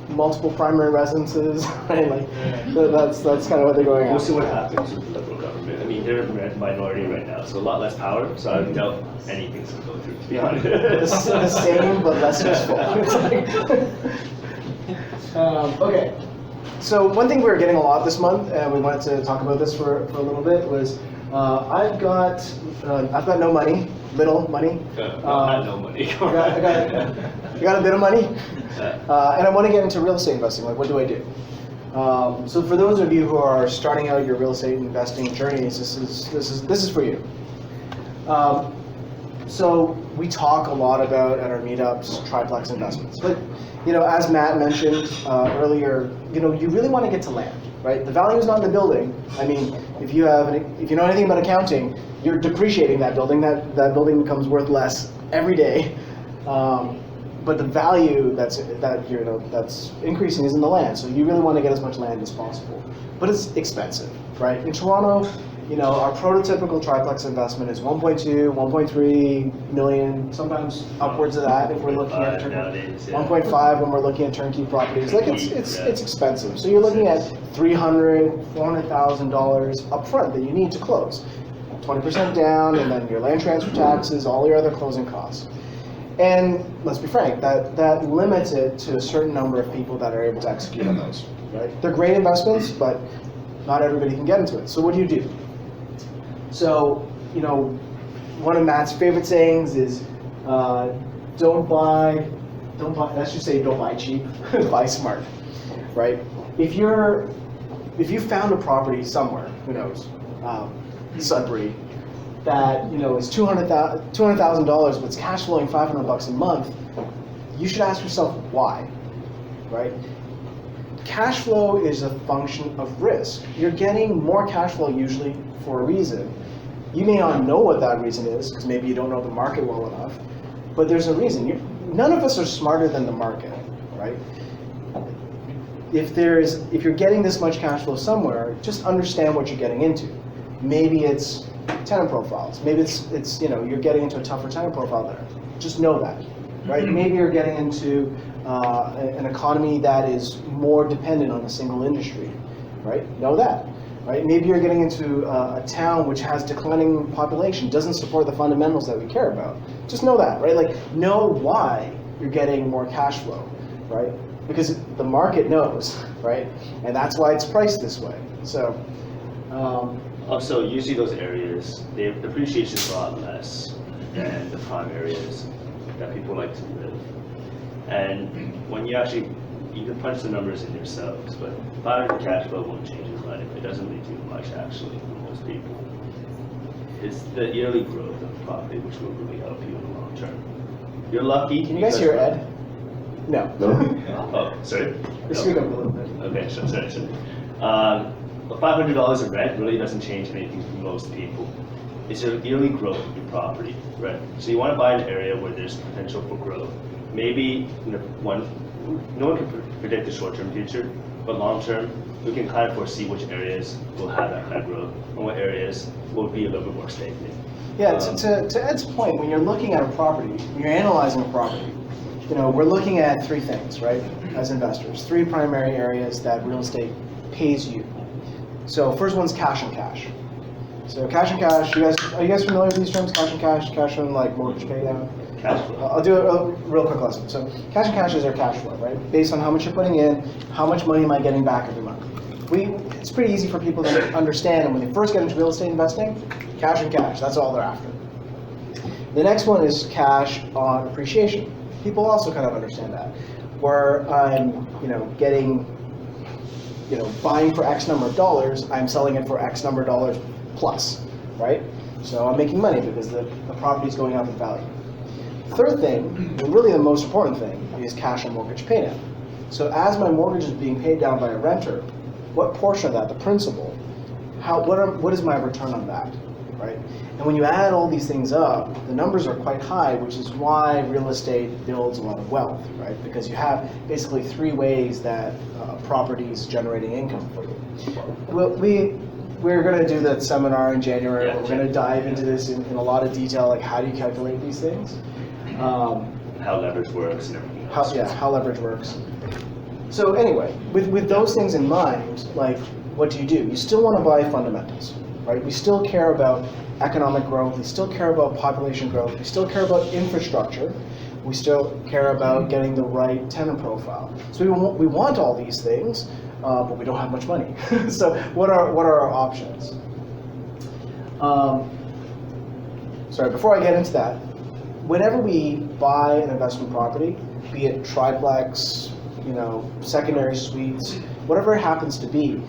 multiple primary residences, right? Like that's kind of what they're going We'll after. see what happens with the Liberal government. I mean, they're a minority right now, so a lot less power, so I doubt anything's going to go through, to be honest. The same but less useful. Okay. So one thing we were getting a lot this month, and we wanted to talk about this for a little bit, was I've got no money, little money. I had no money. I got a bit of money, and I want to get into real estate investing. Like, what do I do? So for those of you who are starting out your real estate investing journeys, this is for you. So we talk a lot about at our meetups triplex investments, but as Matt mentioned earlier, you really want to get to land, right? The value is not in the building. I mean, if you know anything about accounting, you're depreciating that building. That building becomes worth less every day. But the value that's increasing is in the land. So you really want to get as much land as possible. But it's expensive, right? In Toronto, our prototypical triplex investment is 1.2, 1.3 million, sometimes upwards of that if we're looking at 1.5 when we're looking at turnkey properties. Like it's expensive. So you're looking at $300,000, $400,000 up front that you need to close. 20% down, and then your land transfer taxes, all your other closing costs. And let's be frank, that limits it to a certain number of people that are able to execute on those. Right? They're great investments, but not everybody can get into it. So what do you do? So, one of Matt's favorite sayings is, don't buy, let's just say don't buy cheap, buy smart, right? If you found a property somewhere, who knows, Sudbury, that is $200,000, but it's cash flowing $500 a month, you should ask yourself why, right? cash flow is a function of risk. You're getting more cash flow usually for a reason. You may not know what that reason is, because maybe you don't know the market well enough, but there's a reason. None of us are smarter than the market, right? If you're getting this much cash flow somewhere, just understand what you're getting into. Maybe it's tenant profiles. Maybe it's you're getting into a tougher tenant profile there. Just know that, right? Maybe you're getting into an economy that is more dependent on a single industry, right? Know that, right? Maybe you're getting into a town which has declining population, doesn't support the fundamentals that we care about. Just know that, right? Like, know why you're getting more cash flow, right? Because the market knows, right? And that's why it's priced this way. So. Also, usually those areas, the appreciation is a lot less than the prime areas that people like to live. And when you can punch the numbers in yourselves, but 500 cash flow won't change your life. It doesn't really do much actually for most people. It's the yearly growth of the property which will really help you in the long term. You're lucky. Can you guys hear Ed? No. Oh, sorry? Just speak up a little bit. Okay, sorry. $500 of rent really doesn't change anything for most people. It's a yearly growth of your property, right? So you want to buy an area where there's potential for growth. Maybe no one can predict the short-term future, but long-term, we can kind of foresee which areas will have that kind of growth and what areas will be a little bit more stagnant. Yeah, to Ed's point, when you're looking at a property, when you're analyzing a property, we're looking at three things, right, as investors. Three primary areas that real estate pays you. So first one's cash and cash. So cash and cash, are you guys familiar with these terms? Cash and cash on like mortgage pay down? Cash flow. I'll do a real quick lesson. So cash and cash is our cash flow, right? Based on how much you're putting in, how much money am I getting back every month? It's pretty easy for people to understand, and when they first get into real estate investing, cash and cash, that's all they're after. The next one is cash on appreciation. People also kind of understand that, where I'm, getting, buying for X number of dollars, I'm selling it for X number of dollars plus, right? So I'm making money because the property is going up in value. Third thing, and really the most important thing, is cash on mortgage paydown. So as my mortgage is being paid down by a renter, what portion of that, the principal, what is my return on that, right? And when you add all these things up, the numbers are quite high, which is why real estate builds a lot of wealth, right? Because you have basically three ways that a property is generating income for you. We're going to do that seminar in January. Yeah, we're going to dive into this in a lot of detail, like how do you calculate these things? How leverage works and everything else. How leverage works. So anyway, with those things in mind, like, what do? You still want to buy fundamentals, right? We still care about economic growth. We still care about population growth. We still care about infrastructure. We still care about getting the right tenant profile. So we want all these things, but we don't have much money. So what are our options? Sorry, before I get into that, whenever we buy an investment property, be it triplex, secondary suites, whatever it happens to be,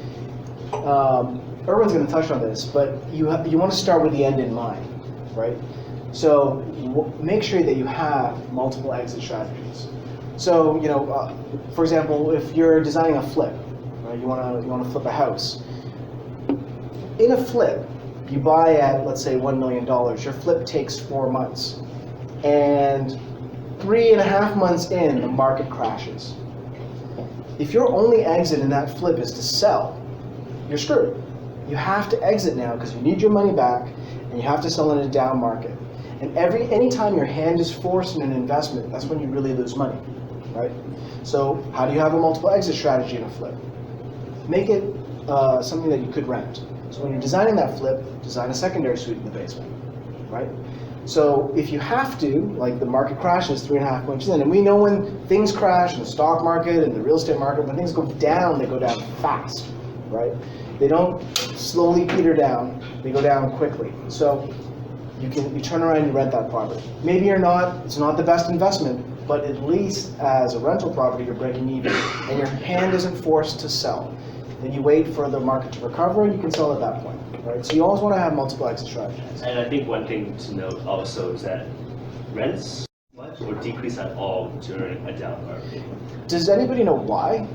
Erwin's going to touch on this, but you want to start with the end in mind, right? So make sure that you have multiple exit strategies. So for example, if you're designing a flip, right, you want to flip a house. In a flip, you buy at, let's say, $1 million. Your flip takes 4 months, and 3.5 months in, the market crashes. If your only exit in that flip is to sell, you're screwed. You have to exit now because you need your money back, and you have to sell in a down market. And anytime your hand is forced in an investment, that's when you really lose money, right? So how do you have a multiple exit strategy in a flip? Make it something that you could rent. So when you're designing that flip, design a secondary suite in the basement, right? So if you have to, like the market crashes 3.5 months in, and we know when things crash in the stock market and the real estate market, when things go down, they go down fast, right? They don't slowly peter down, they go down quickly. So you turn around and you rent that property. Maybe it's not the best investment, but at least as a rental property, you're breaking even, and your hand isn't forced to sell. Then you wait for the market to recover, and you can sell at that point, right? So you always want to have multiple exit strategies. And I think one thing to note also is that rents much or decrease at all during a down market. Does anybody know why?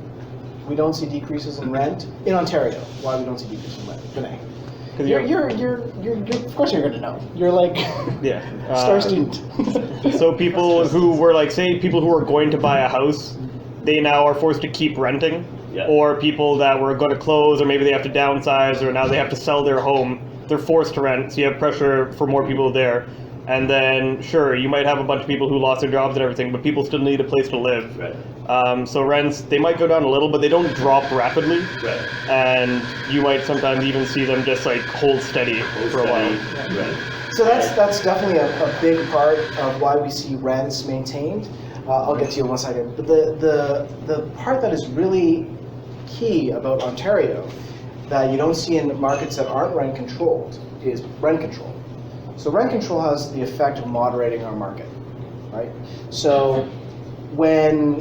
we don't see decreases in rent in Ontario. Why we don't see decreases in rent? Vinay. 'Cause Of course you're gonna know. You're like Yeah. star student. So people who were like, say, people who were going to buy a house, they now are forced to keep renting. Yeah. Or people that were going to close, or maybe they have to downsize, or now they have to sell their home. They're forced to rent, so you have pressure for more people there. And then, sure, you might have a bunch of people who lost their jobs and everything, but people still need a place to live. Right. So rents, they might go down a little, but they don't drop rapidly. Right. And you might sometimes even see them just like hold steady for a while. Right. So that's definitely a big part of why we see rents maintained. I'll get to you in 1 second. But the part that is really key about Ontario that you don't see in markets that aren't rent controlled is rent control. So rent control has the effect of moderating our market, right? So when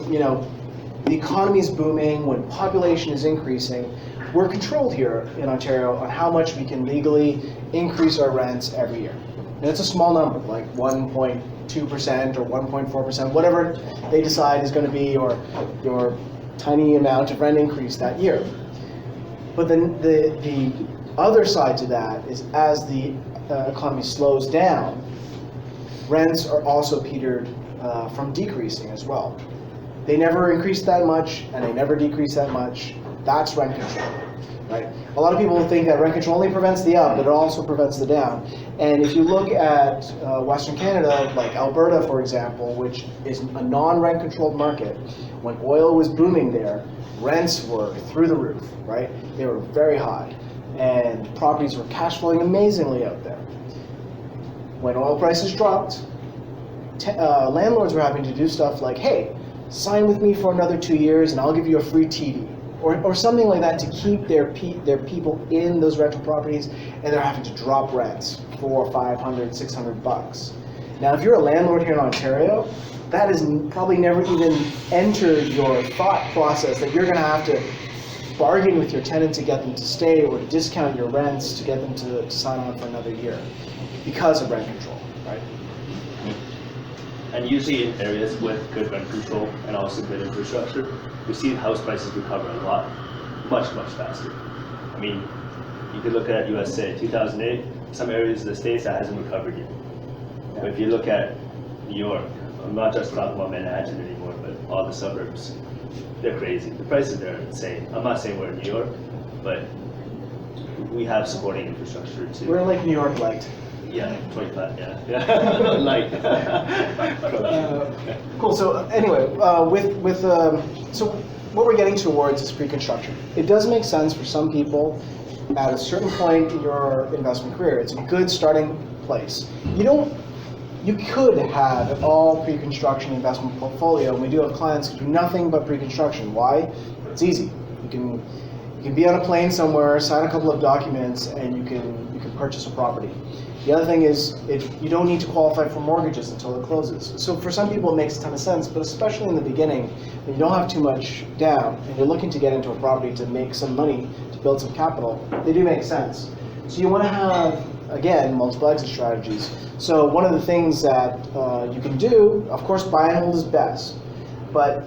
the economy is booming, when population is increasing, we're controlled here in Ontario on how much we can legally increase our rents every year. And it's a small number, like 1.2% or 1.4%, whatever they decide is going to be your tiny amount of rent increase that year. But then the other side to that is as the economy slows down, rents are also petered from decreasing as well. They never increase that much and they never decrease that much. That's rent control, right? A lot of people think that rent control only prevents the up, but it also prevents the down. And if you look at Western Canada, like Alberta, for example, which is a non-rent controlled market, when oil was booming there, rents were through the roof, right? They were very high, and properties were cash flowing amazingly out there. When oil prices dropped, landlords were having to do stuff like, hey, sign with me for another 2 years and I'll give you a free TV. Or something like that to keep their people in those rental properties, and they're having to drop rents $400, $500, $600. Now, if you're a landlord here in Ontario, that has probably never even entered your thought process that you're going to have to bargain with your tenant to get them to stay or discount your rents to get them to sign on for another year because of rent control, right? And usually in areas with good rent control and also good infrastructure, we see house prices recover a lot, much faster. I mean, you could look at USA, 2008, some areas of the States that hasn't recovered yet. But if you look at New York, I'm not just talking about Manhattan anymore, but all the suburbs, they're crazy. The prices there are insane. I'm not saying we're in New York, but we have supporting infrastructure too. We're like New York light. Yeah, 25, yeah. Light. Cool. So anyway, so what we're getting towards is pre-construction. It does make sense for some people at a certain point in your investment career. It's a good starting place. You could have an all pre-construction investment portfolio, and we do have clients who do nothing but pre-construction. Why? It's easy. You can be on a plane somewhere, sign a couple of documents, and you can purchase a property. The other thing is, you don't need to qualify for mortgages until it closes. So for some people it makes a ton of sense, but especially in the beginning, when you don't have too much down, and you're looking to get into a property to make some money, to build some capital, they do make sense. So you want to have, again, multiple exit strategies. So one of the things that you can do, of course, buy and hold is best, but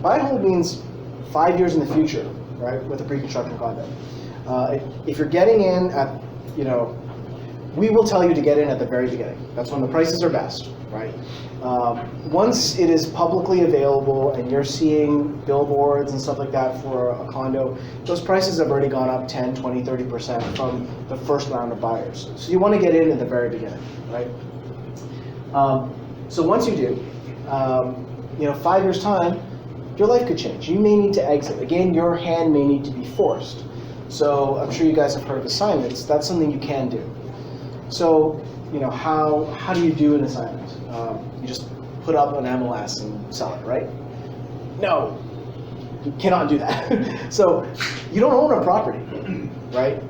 buy and hold means 5 years in the future, right, with a pre-construction condo. If you're getting in at, we will tell you to get in at the very beginning. That's when the prices are best, right? Once it is publicly available and you're seeing billboards and stuff like that for a condo, those prices have already gone up 10, 20, 30% from the first round of buyers. So you want to get in at the very beginning, right? So once you do, 5 years time, your life could change. You may need to exit. Again, your hand may need to be forced. So I'm sure you guys have heard of assignments. That's something you can do. So, how do you do an assignment? You just put up an MLS and sell it, right? No, you cannot do that. So you don't own a property, right?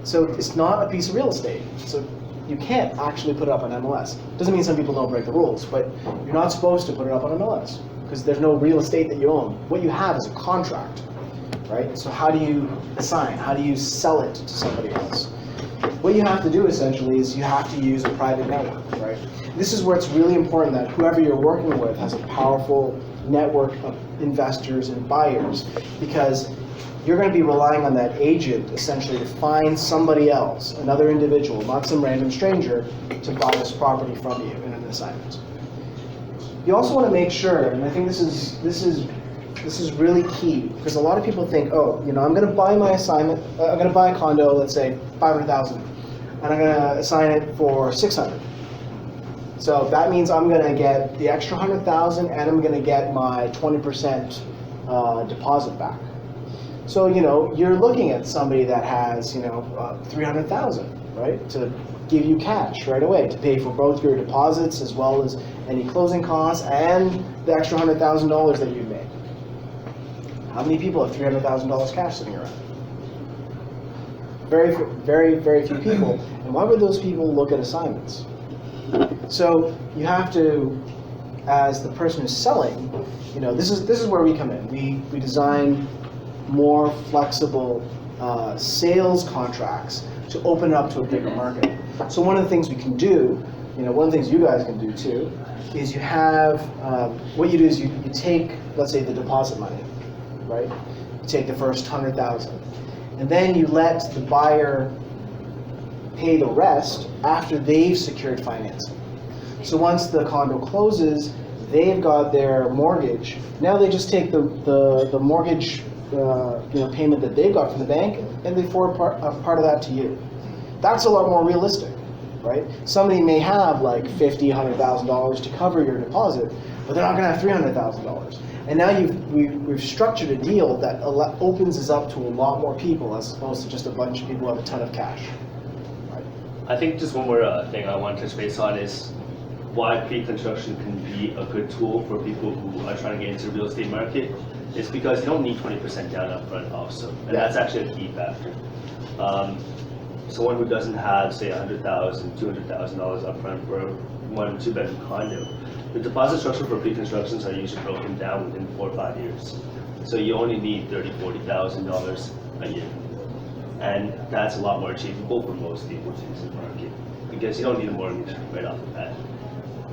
So it's not a piece of real estate. So you can't actually put it up on MLS. Doesn't mean some people don't break the rules, but you're not supposed to put it up on MLS because there's no real estate that you own. What you have is a contract, right? So how do you assign? How do you sell it to somebody else? What you have to do essentially is you have to use a private network, right? This is where it's really important that whoever you're working with has a powerful network of investors and buyers, because you're going to be relying on that agent essentially to find somebody else, another individual, not some random stranger, to buy this property from you in an assignment. You also want to make sure, and I think this is really key, because a lot of people think, oh, you know, I'm going to buy my assignment, I'm going to buy a condo, let's say $500,000, and I'm going to assign it for $600,000. So that means I'm going to get the extra $100,000, and I'm going to get my 20% deposit back. So, you know, you're looking at somebody that has, you know, $300,000, right, to give you cash right away to pay for both your deposits as well as any closing costs and the extra $100,000 that you've made. How many people have $300,000 cash sitting around? Very, very, very few people. And why would those people look at assignments? So you have to, as the person who's selling, you know, this is where we come in. We design more flexible sales contracts to open it up to a bigger market. So one of the things we can do, you know, one of the things you guys can do too, is you have, what you do is you take, let's say, the deposit money, right? You take the first $100,000, and then you let the buyer pay the rest after they've secured financing. So once the condo closes, they've got their mortgage. Now they just take the mortgage you know, payment that they've got from the bank, and they forward a part of that to you. That's a lot more realistic, right? Somebody may have like $50,000, $100,000 to cover your deposit, but they're not going to have $300,000. And now we've structured a deal that opens us up to a lot more people as opposed to just a bunch of people who have a ton of cash. Right? I think just one more thing I want to touch base on is why pre-construction can be a good tool for people who are trying to get into the real estate market. It's because you don't need 20% down up front also, and that's actually a key factor. Someone who doesn't have, say, $100,000, $200,000 up front for a 1 or 2 bedroom condo, the deposit structure for pre-constructions are usually broken down within 4 or 5 years. So you only need $30,000, $40,000 a year. And that's a lot more achievable for most people to use the market, because you don't need a mortgage right off the bat.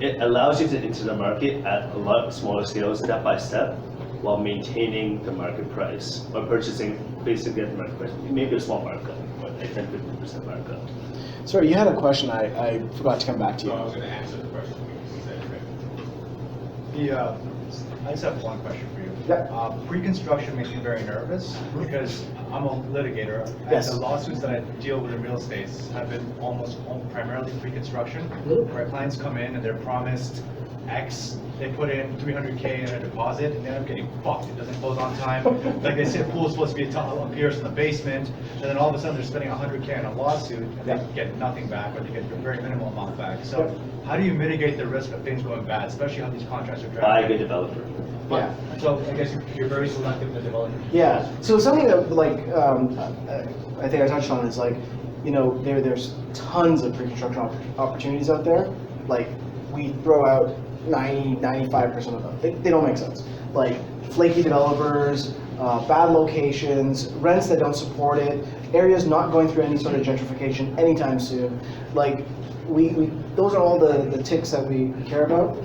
It allows you to enter the market at a lot smaller scales, step by step, while maintaining the market price, or purchasing basically at the market price, maybe a small markup, or a 10-15% markup. Sorry, you had a question. I forgot to come back to you. I was going to answer the question. I just have one question for you. Yeah. Pre-construction makes me very nervous because I'm a litigator. Yes. And the lawsuits that I deal with in real estate have been almost primarily pre-construction, where clients come in and they're promised X, they put in $300K in a deposit, and they end up getting fucked. It doesn't close on time. Like they say, a pool's supposed to be a pierce in the basement, and then all of a sudden they're spending $100K on a lawsuit, and they get nothing back, or they get a very minimal amount back. So how do you mitigate the risk of things going bad, especially how these contracts are Buy a drafted? good developer. Yeah. So I guess you're very selective in the development. Yeah. So something that like I think I touched on is like, you know, there's tons of pre-construction opportunities out there. Like we throw out 95% of them. They don't make sense. Like flaky developers, bad locations, rents that don't support it, areas not going through any sort of gentrification anytime soon. Like those are all the ticks that we care about.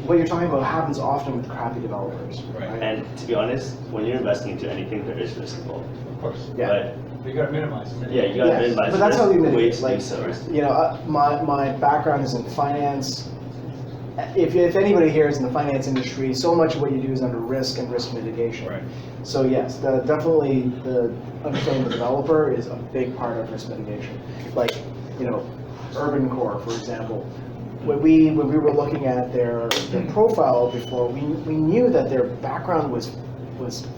What you're talking about happens often with crappy developers. Right. And to be honest, when you're investing into anything, there is risk involved. Of course. Yeah. But you gotta minimize it. Yeah, you gotta Yeah, minimize but that's risk. how we The way mitigate. to Like, do so is you know, my background is in finance. If anybody here is in the finance industry, so much of what you do is under risk and risk mitigation. Right. So yes, definitely the understanding the developer is a big part of risk mitigation. Like, you know, Urban Core, for example. When we were looking at their profile before, we knew that their background was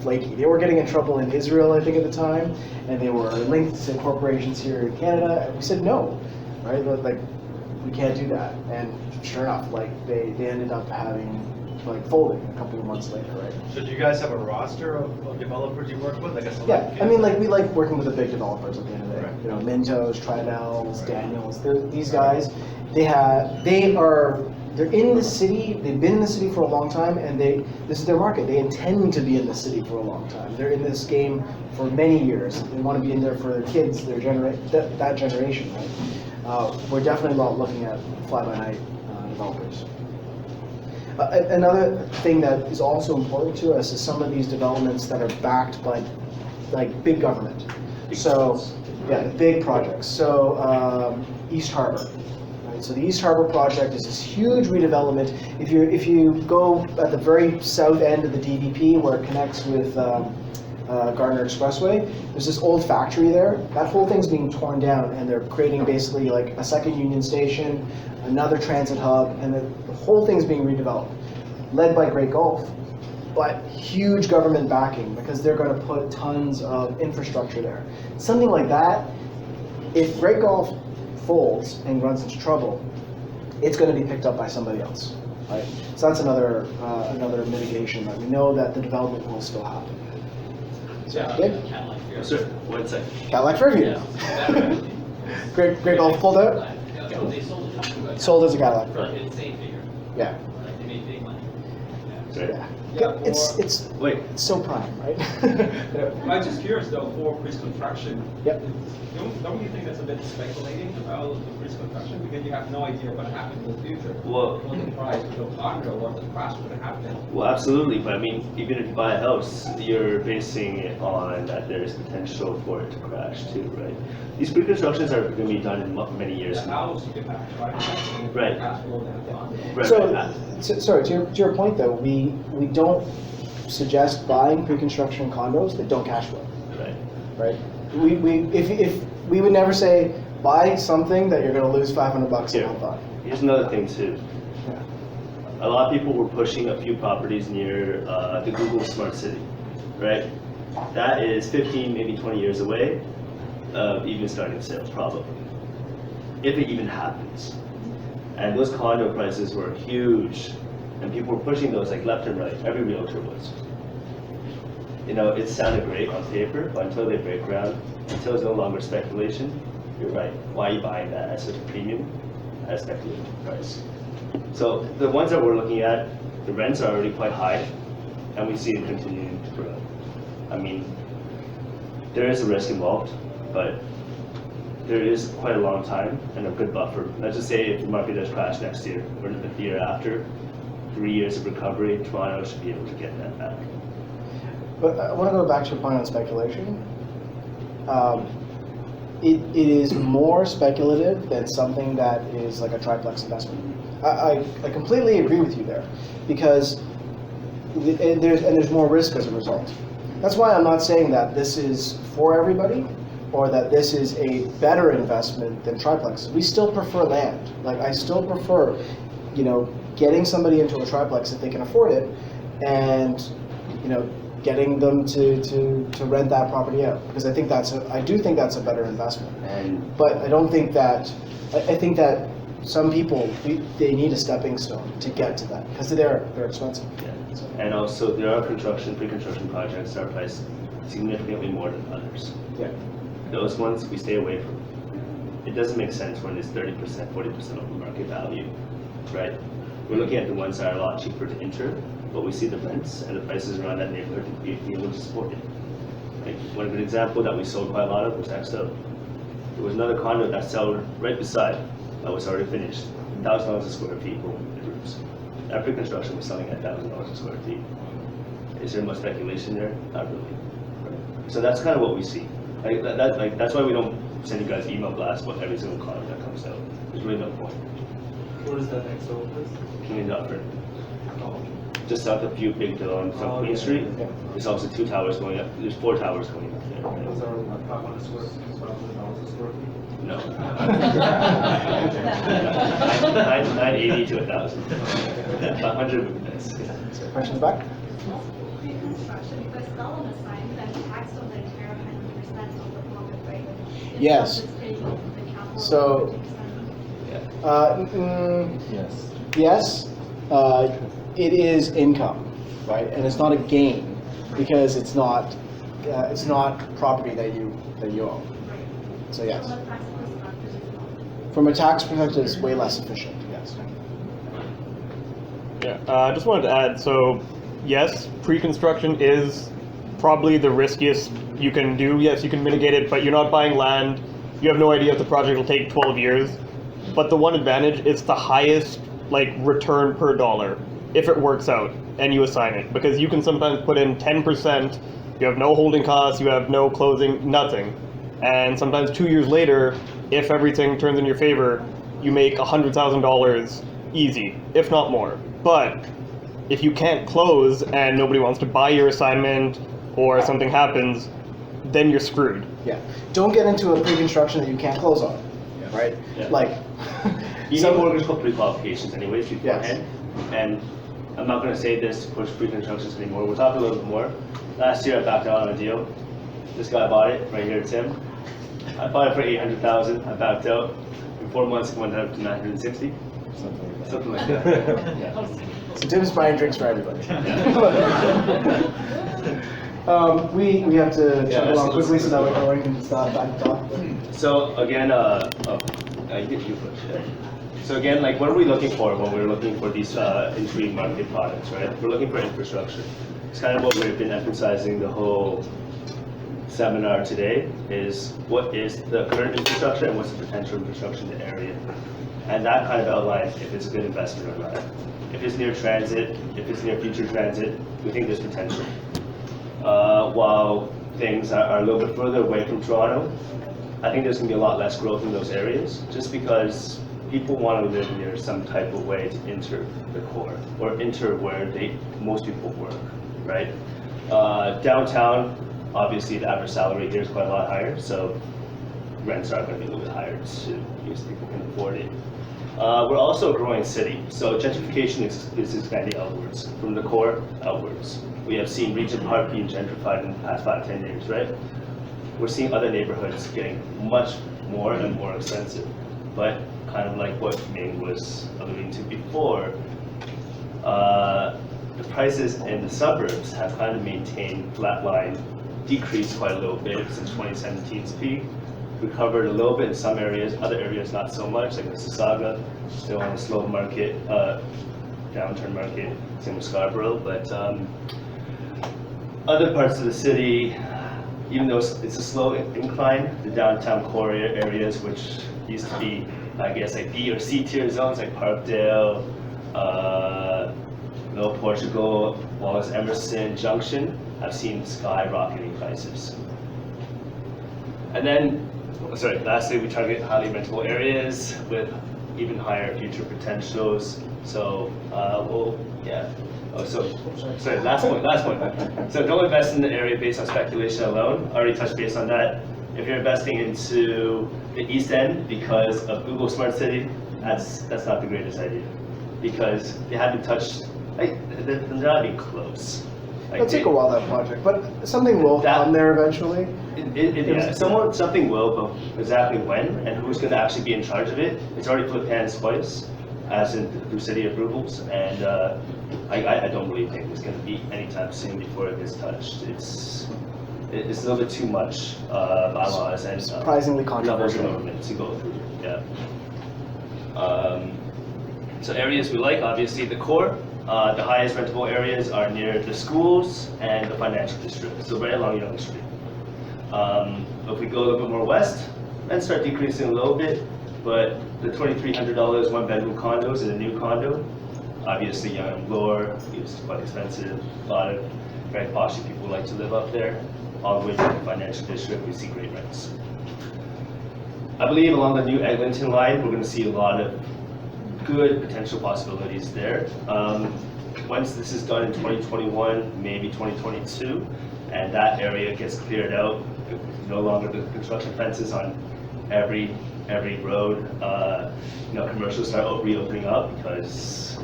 flaky. They were getting in trouble in Israel, I think, at the time, and they were linked to corporations here in Canada. And we said no, right? Like, we can't do that. And sure enough, like they ended up folding a couple of months later, right? So do you guys have a roster of developers you work with, like a select? Yeah, I mean, like we like working with the big developers at the end of the day. Right. You know, Mintos, Tridels, Right. Daniels. These guys, they're in the city. They've been in the city for a long time, and this is their market. They intend to be in the city for a long time. They're in this game for many years. They want to be in there for their kids, that generation, right? We're definitely not looking at fly-by-night developers. Another thing that is also important to us is some of these developments that are backed by like big government. So, yeah, big projects. So East Harbor. Right? So the East Harbor project is this huge redevelopment. If you go at the very south end of the DVP where it connects with Gardner Expressway, there's this old factory there. That whole thing's being torn down, and they're creating basically like a second Union Station, another transit hub, and the whole thing's being redeveloped, led by Great Gulf. But huge government backing because they're going to put tons of infrastructure there. Something like that, if Great Gulf folds and runs into trouble, it's going to be picked up by somebody else, right? So that's another mitigation that we know that the development will still happen. Good? Sir, 1 second. Cadillac Fairview. Great Gulf pulled out, They sold it. sold as a Cadillac. Right, same figure. Yeah. Like, they made big money. Sorry. Yeah. Yeah, It's Wait, so prime, right? I'm just curious though, for pre-construction. Yep. Don't you think that's a bit speculating about the pre-construction, because you have no idea what happened in the future? Well- What the price of the condo or the crash would happen. well, absolutely, but I mean, even if you buy a house, you're basing it on that there's potential for it to crash too, right? These pre-constructions are gonna be done in many years The from now. house you can have, right? Right. Cash flow that condo. Right, So, right. sorry, to your point though, we don't suggest buying pre-construction condos that don't cash flow, Right. right? If we would never say, buy something that you're gonna lose $500 a Here. month on. Here's another thing too. Yeah. A lot of people were pushing a few properties near the Google Smart City, right? That is 15, maybe 20 years away of even starting sales, probably, if it even happens. And those condo prices were huge, and people were pushing those like left and right. Every realtor was. You know, it sounded great on paper, but until they break ground, until it's no longer speculation, you're right. Why are you buying that at such a premium, at a speculative price? So the ones that we're looking at, the rents are already quite high, and we see it continuing to grow. I mean, there is a risk involved, but there is quite a long time and a good buffer. Let's just say if the market does crash next year or the year after, 3 years of recovery, Toronto should be able to get that back. But I want to go back to your point on speculation. It is more speculative than something that is like a triplex investment. I completely agree with you there, because there's more risk as a result. That's why I'm not saying that this is for everybody or that this is a better investment than triplex. We still prefer land. Like, I still prefer, getting somebody into a triplex if they can afford it, and getting them to rent that property out, because I do think that's a better investment. But I don't think that, I think that some people, they need a stepping stone to get to that, because they're expensive. Yeah. And also, there are pre-construction projects that are priced significantly more than others. Yeah. Those ones we stay away from. It doesn't make sense when it's 30%, 40% of the market value, right? We're looking at the ones that are a lot cheaper to enter, but we see the rents and the prices around that neighborhood to be able to support it. Like, one good example that we sold quite a lot of was XO. There was another condo that sold right beside that was already finished, $1,000 a square feet for bedrooms. That pre-construction was selling at $1,000 a square feet. Is there much speculation there? Not really. Right. So that's kind of what we see. That's why we don't send you guys email blasts about every single condo that comes out. There's really no point. What is that next over? King and Dufferin. Just south of Butte, Big Hill on South Main Street. There's also 2 towers going up. There's 4 towers going up there. Right? Those are like $500 a square feet. No. 980 to 1,000. 500 would be nice. Questions back? Pre-construction, if I sell on a site, then tax on the entire 100% of the profit, right? It's Yes. not just paid on the capital So- 50%. Yes. It is income, right? And it's not a gain, because it's not property that you own. So yes. From a tax perspective, it's not. From a tax perspective, it's way less efficient, yes. Yeah, I just wanted to add, so yes, pre-construction is probably the riskiest you can do. Yes, you can mitigate it, but you're not buying land. You have no idea if the project will take 12 years. But the one advantage, it's the highest return per dollar. if it works out and you assign it, because you can sometimes put in 10%, you have no holding costs, you have no closing, nothing. And sometimes 2 years later, if everything turns in your favor, you make $100,000 easy, if not more. But if you can't close and nobody wants to buy your assignment or something happens, then you're screwed. Yeah. Don't get into a pre-construction that you can't close on, right? Yeah. Like, You some- need mortgage called pre-qualifications anyways beforehand. And I'm not gonna say this to push pre-constructions anymore. We'll talk a little bit more. Last year I backed out on a deal. This guy bought it, right here, Tim. I bought it for 800,000, I backed out. In 4 months it went up to 960. Something like that. Yeah. So Tim's buying drinks for everybody. We have to chug along quickly so that Owen can stop back to talk. So again, you push it. So again, like what are we looking for when we're looking for these entry market products, right? We're looking for infrastructure. It's kind of what we've been emphasizing the whole seminar today, is what is the current infrastructure and what's the potential infrastructure in the area. And that kind of outlines if it's a good investment or not. If it's near transit, if it's near future transit, we think there's potential. While things are a little bit further away from Toronto, I think there's going to be a lot less growth in those areas, just because people want to live near some type of way to enter the core, or enter where most people work, right? Downtown, obviously the average salary here is quite a lot higher, so rents are going to be a little bit higher too, because people can afford it. We're also a growing city, so gentrification is expanding outwards, from the core outwards. We have seen Regent Park being gentrified in the past 5-10 years, right? We're seeing other neighborhoods getting much more and more expensive, but kind of like what Ming was alluding to before, the prices in the suburbs have kind of maintained flatline, decreased quite a little bit since 2017's peak. Recovered a little bit in some areas, other areas not so much, like Mississauga, still on a slow market, downturn market, same with Scarborough, but other parts of the city, even though it's a slow incline, the downtown core areas, which used to be, I guess, like B or C tier zones, like Parkdale, Little Portugal, Wallace Emerson, Junction, have seen skyrocketing prices. And then, sorry, lastly, we target highly rentable areas with even higher future potentials. So, sorry, last point. So don't invest in the area based on speculation alone. I already touched base on that. If you're investing into the East End because of Google Smart City, that's not the greatest idea, because they haven't touched, they're not even close. It'll take a while, that project, but something will come there eventually. Something will, but exactly when and who's going to actually be in charge of it, it's already flipped hands twice, as in through city approvals, and I don't really think it's going to be anytime soon before it gets touched. It's a little bit too much bylaws and surprisingly controversial government to go through. Yeah. So areas we like, obviously the core. The highest rentable areas are near the schools and the financial district, so right along Yonge Street. If we go a little bit more west, rents start decreasing a little bit, but the $2,300 one-bedroom condos in a new condo, obviously Yonge and Bloor is quite expensive. A lot of very posh people like to live up there. All the way to the financial district, we see great rents. I believe along the new Eglinton line, we're going to see a lot of good potential possibilities there. Once this is done in 2021, maybe 2022, and that area gets cleared out, no longer the construction fences on every road, commercials start reopening up because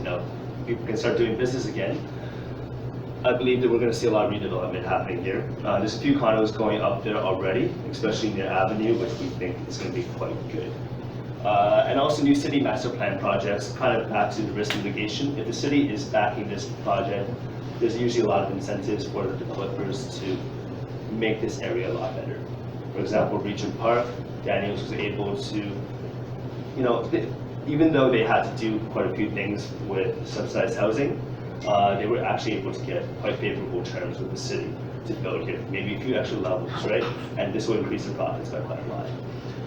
people can start doing business again. I believe that we're going to see a lot of redevelopment happening here. There's a few condos going up there already, especially near Avenue, which we think is going to be quite good. And also new city master plan projects, kind of back to the risk mitigation. If the city is backing this project, there's usually a lot of incentives for the developers to make this area a lot better. For example, Regent Park, Daniels was able to, even though they had to do quite a few things with subsidized housing, they were actually able to get quite favorable terms with the city to build here, maybe a few extra levels, right? And this will increase their profits by quite a lot.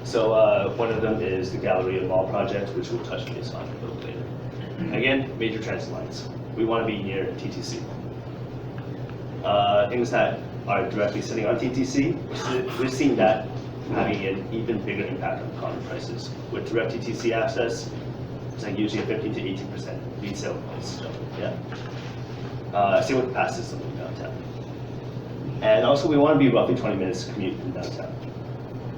So one of them is the Galleria Mall project, which we'll touch base on a little later. Again, major transit lines. we want to be near TTC. Things that are directly sitting on TTC, we're seeing that having an even bigger impact on condo prices. With direct TTC access, it's like usually a 15 to 18% resale price. Yeah. Same with the pass system in downtown. And also, we want to be roughly 20 minutes commute from downtown.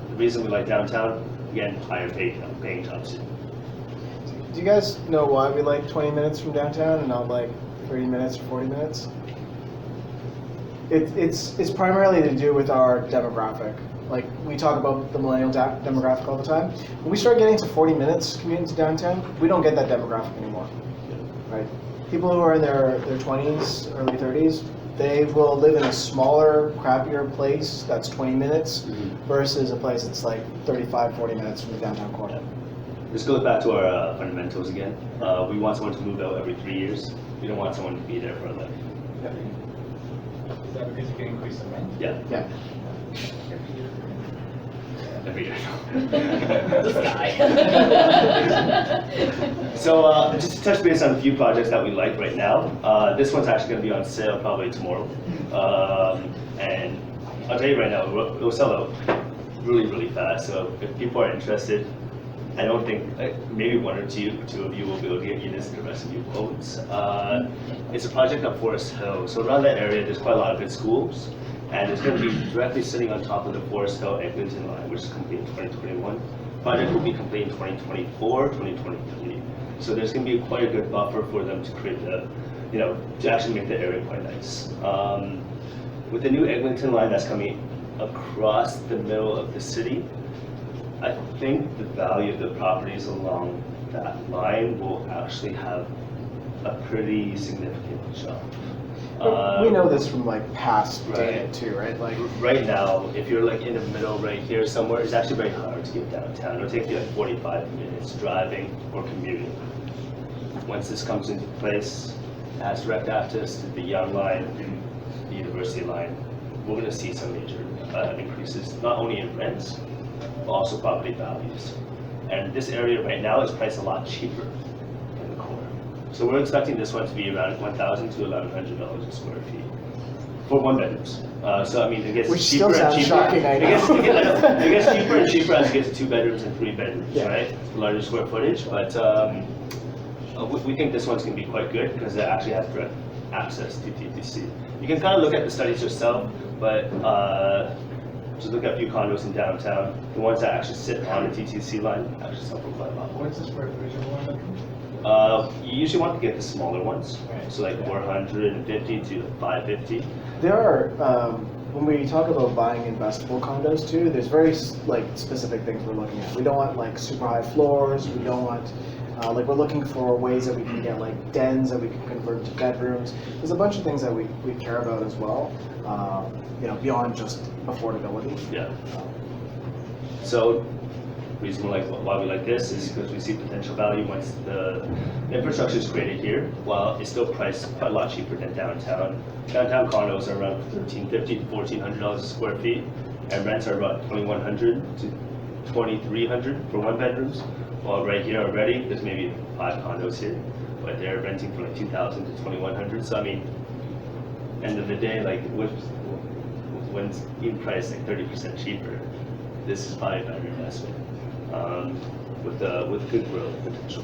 The reason we like downtown, again, higher paying jobs. Do you guys know why we like 20 minutes from downtown and not like 30 minutes or 40 minutes? It's primarily to do with our demographic. Like, we talk about the millennial demographic all the time. When we start getting to 40 minutes commuting to downtown, we don't get that demographic anymore, right? People who are in their 20s, early 30s, they will live in a smaller, crappier place that's 20 minutes versus a place that's like 35, 40 minutes from the downtown core. This goes back to our fundamentals again. We want someone to move out every 3 years. We don't want someone to be there for life. Is that because you can increase the rent? Yeah. Yeah. Every year. This guy. So just to touch base on a few projects that we like right now. This one's actually going to be on sale probably tomorrow. And I'll tell you right now, it will sell out really, really fast. So if people are interested, I don't think, maybe one or two of you will be able to get units, the rest of you won't. It's a project on Forest Hill. So around that area, there's quite a lot of good schools. And it's going to be directly sitting on top of the Forest Hill Eglinton line, which is complete in 2021. Project will be complete in 2024, 2023. So there's going to be quite a good buffer for them to create the, to actually make the area quite nice. With the new Eglinton line that's coming across the middle of the city, I think the value of the properties along that line will actually have a pretty significant jump. We know this from like past data Right. too, right? Like, Right now, if you're like in the middle right here somewhere, it's actually very hard to get downtown. It'll take you like 45 minutes driving or commuting. Once this comes into place, it has direct access to the Young Line, the University Line, we're going to see some major increases, not only in rents, but also property values. And this area right now is priced a lot cheaper in the core. So we're expecting this one to be around $1,000 to $1,100 a square feet for one bedrooms. So I mean, it gets which cheaper still and sounds cheaper. shocking, I know. It gets cheaper and cheaper as you get to 2 bedrooms and 3 bedrooms, Yeah. right? Larger square footage, but we think this one's going to be quite good because it actually has direct access to TTC. You can kind of look at the studies yourself, but just look at a few condos in downtown. The ones that actually sit on the TTC line actually sell for quite a lot more. What's the square footage of one bedroom? You usually want to get the smaller ones, Right. so like 450 to 550. there are, when we talk about buying investable condos too, there's very like specific things we're looking at. We don't want like super high floors. We don't want, like we're looking for ways that we can get like dens that we can convert to bedrooms. There's a bunch of things that we care about as well, beyond just affordability. Yeah. So, reason why we like this is because we see potential value once the infrastructure is created here, while it's still priced quite a lot cheaper than downtown. Downtown condos are around $1,350 to $1,400 a square feet, and rents are about $2,100 to $2,300 for one bedrooms. While right here already, there's maybe 5 condos here, but they're renting for like $2,000 to $2,100. So I mean, end of the day, like when it's being priced like 30% cheaper, this is probably a better investment with good growth potential.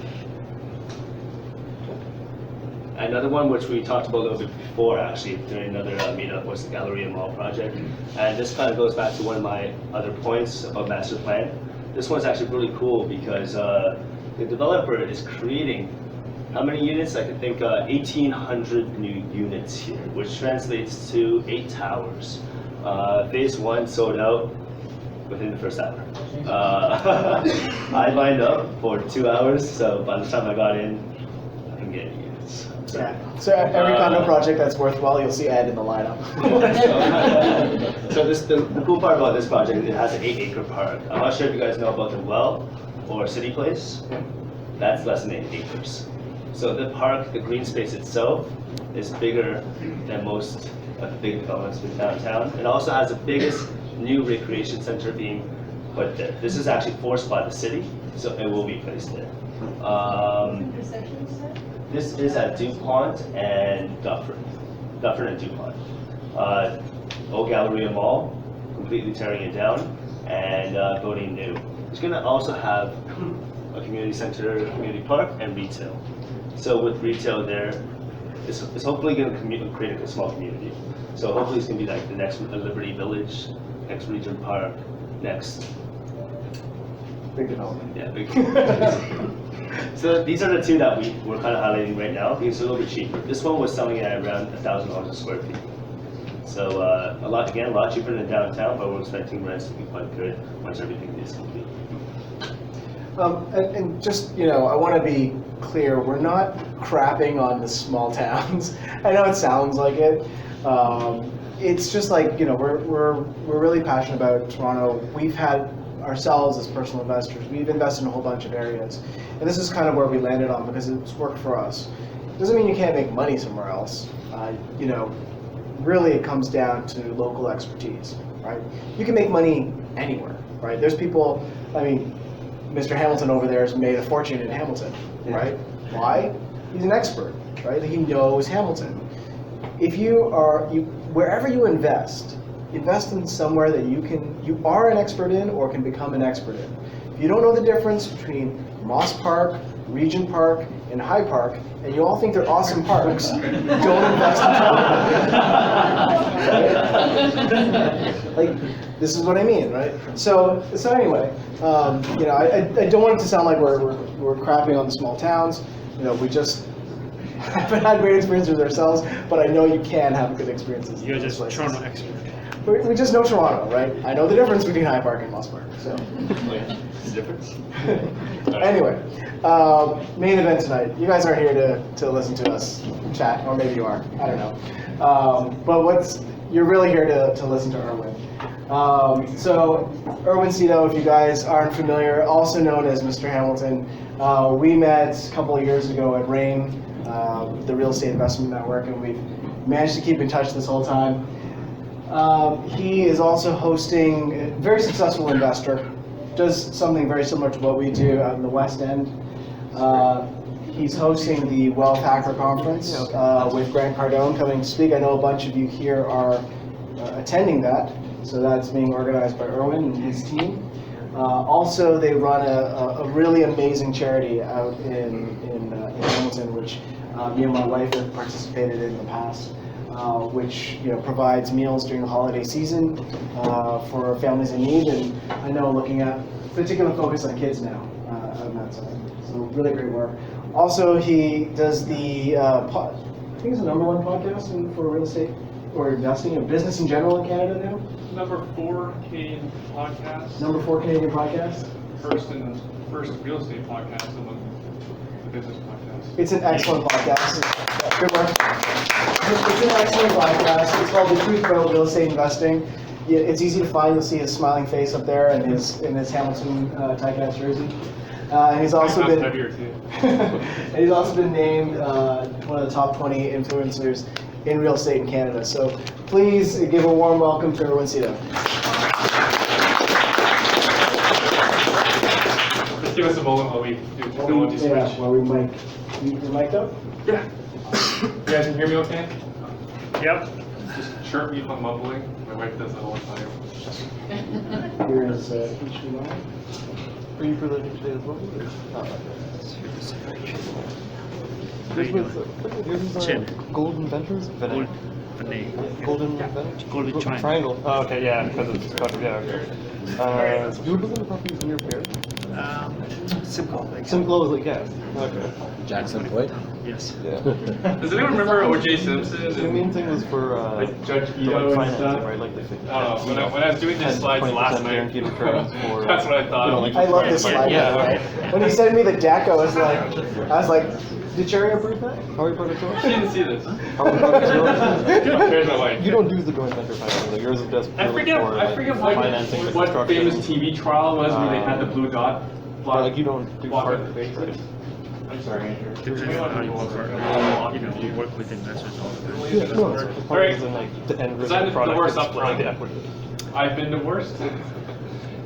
Another one which we talked about a little bit before actually during another meetup was the Galleria Mall project. And this kind of goes back to one of my other points about master plan. This one's actually really cool because the developer is creating how many units? I could think 1,800 new units here, which translates to 8 towers. Phase 1 sold out within the first hour. I lined up for 2 hours, so by the time I got in, I can get units. Yeah. So every condo project that's worthwhile, you'll see Ed in the lineup. So the cool part about this project, it has an 8-acre park. I'm not sure if you guys know about the Well or City Place. That's less than 8 acres. So the park, the green space itself, is bigger than most of the big developments in downtown. It also has the biggest new recreation center being put there. This is actually forced by the city, so it will be placed there. Intersection, you said? This is at DuPont and Dufferin and DuPont. Old Galleria Mall, completely tearing it down and building new. It's going to also have a community center, community park, and retail. So with retail there, it's hopefully going to create a small community. So hopefully it's going to be like the next Liberty Village, next Regent Park, next. Big development. Yeah, big. So these are the two that we're kind of highlighting right now because it's a little bit cheaper. This one was selling at around $1,000 a square feet. So a lot cheaper than downtown, but we're expecting rents to be quite good once everything is complete. And just, you know, I want to be clear, we're not crapping on the small towns. I know it sounds like it. It's just like, you know, we're really passionate about Toronto. We've had ourselves as personal investors, we've invested in a whole bunch of areas. And this is kind of where we landed on because it's worked for us. Doesn't mean you can't make money somewhere else. You know, really it comes down to local expertise, right? You can make money anywhere, right? There's people, I mean, Mr. Hamilton over there has made a fortune in Hamilton, right? Why? He's an expert, right? He knows Hamilton. If wherever you invest in somewhere that you are an expert in or can become an expert in. If you don't know the difference between Moss Park, Regent Park, and High Park, and you all think they're awesome parks, don't invest in them. Like, this is what I mean, right? So anyway, you know, I don't want it to sound like we're crapping on the small towns. You know, we just haven't had great experiences ourselves, but I know you can have good experiences. You're just Toronto expert. We just know Toronto, right? I know the difference between High Park and Moss Park, so. The difference? Anyway, main event tonight. You guys aren't here to listen to us chat, or maybe you are. I don't know. But you're really here to listen to Erwin. So Erwin Cito, if you guys aren't familiar, also known as Mr. Hamilton, we met a couple of years ago at RAIN, the Real Estate Investment Network, and we've managed to keep in touch this whole time. He is also hosting a very successful investor, does something very similar to what we do out in the West End. He's hosting the Wealth Hacker Conference with Grant Cardone coming to speak. I know a bunch of you here are attending that, so that's being organized by Erwin and his team. Also, they run a really amazing charity out in Hamilton, which me and my wife have participated in the past, which provides meals during the holiday season for families in need. And I know looking at particular focus on kids now on that side. So really great work. Also, he does the I think it's the #1 podcast for real estate or investing and business in general in Canada now. Number 4 Canadian podcast. #4 Canadian podcast. First real estate podcast among the business podcast. It's an excellent podcast. Good work. It's an excellent podcast. It's called The Truth About Real Estate Investing. Yeah, it's easy to find. You'll see his smiling face up there and his Hamilton Ticats jersey. And he's also been and he's also been named one of the top 20 influencers in real estate in Canada. So please give a warm welcome to Erwin Cito. Just give us a moment while we do technology switch. Yeah, while we mic. You mic'd up? Yeah. You guys can hear me okay? Yep. Just chirp me if I'm mumbling. My wife does that all the time. Here is HDMI. Are you presenting today as well? Chin. Golden Ventures? Golden Ventures? Golden Triangle. Oh, okay, yeah, because it's yeah, okay. You were looking at properties in your pair? Simcoe is like, yeah. Okay. Jackson Boyd? Yes. Yeah. Does anyone remember O.J. Simpson? The main thing was for Like Judge for, Ito and financing, stuff? right? Like the When I was doing these slides last night, guaranteed returns for, that's what I thought. like I love this slide. Yeah. Right? When he sent me the deck, I was like, did Cherry approve that? Harry Potter George? She didn't see this. Harry Potter George? Here's my wife. You don't do the joint venture financing, though. Yours is just I purely forget for like, what financing the what construction. famous TV trial was where they had the blue dot. Or, like you don't do block part of the face. right? I'm sorry, Andrew. Depending on how you work, you work with investors all the time. Yeah, no, it's the part is in like the end Is that result the product worst is up split, like front? the equity. I've been divorced.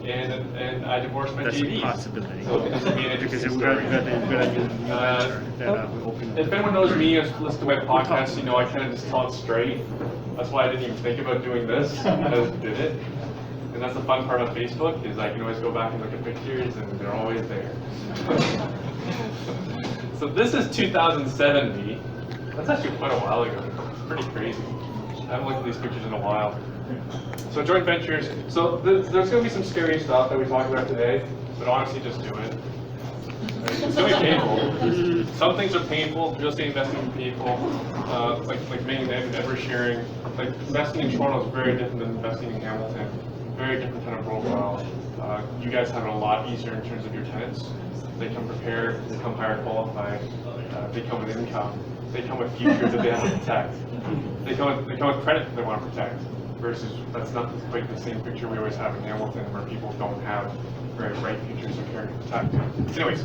and I divorced my That's JV. a possibility. So this will be an Because interesting we're story. gonna we open If anyone knows me or listens to my podcast, you know I kind of just tell it straight. That's why I didn't even think about doing this. I just did it. And that's the fun part of Facebook, is I can always go back and look at pictures and they're always there. So this is 2007 me. That's actually quite a while ago. It's pretty crazy. I haven't looked at these pictures in a while. So joint ventures. So there's going to be some scary stuff that we talk about today, but honestly, just do it. It's going to be painful. Some things are painful. Real estate investing is painful. Like Ming and Ed were sharing. Like investing in Toronto is very different than investing in Hamilton. Very different kind of profile. You guys have it a lot easier in terms of your tenants. They come prepared. They come higher qualified. They come with income. They come with futures that they have to protect. They come with credit that they want to protect. Versus that's not quite the same picture we always have in Hamilton, where people don't have very bright futures or care to protect. Anyways,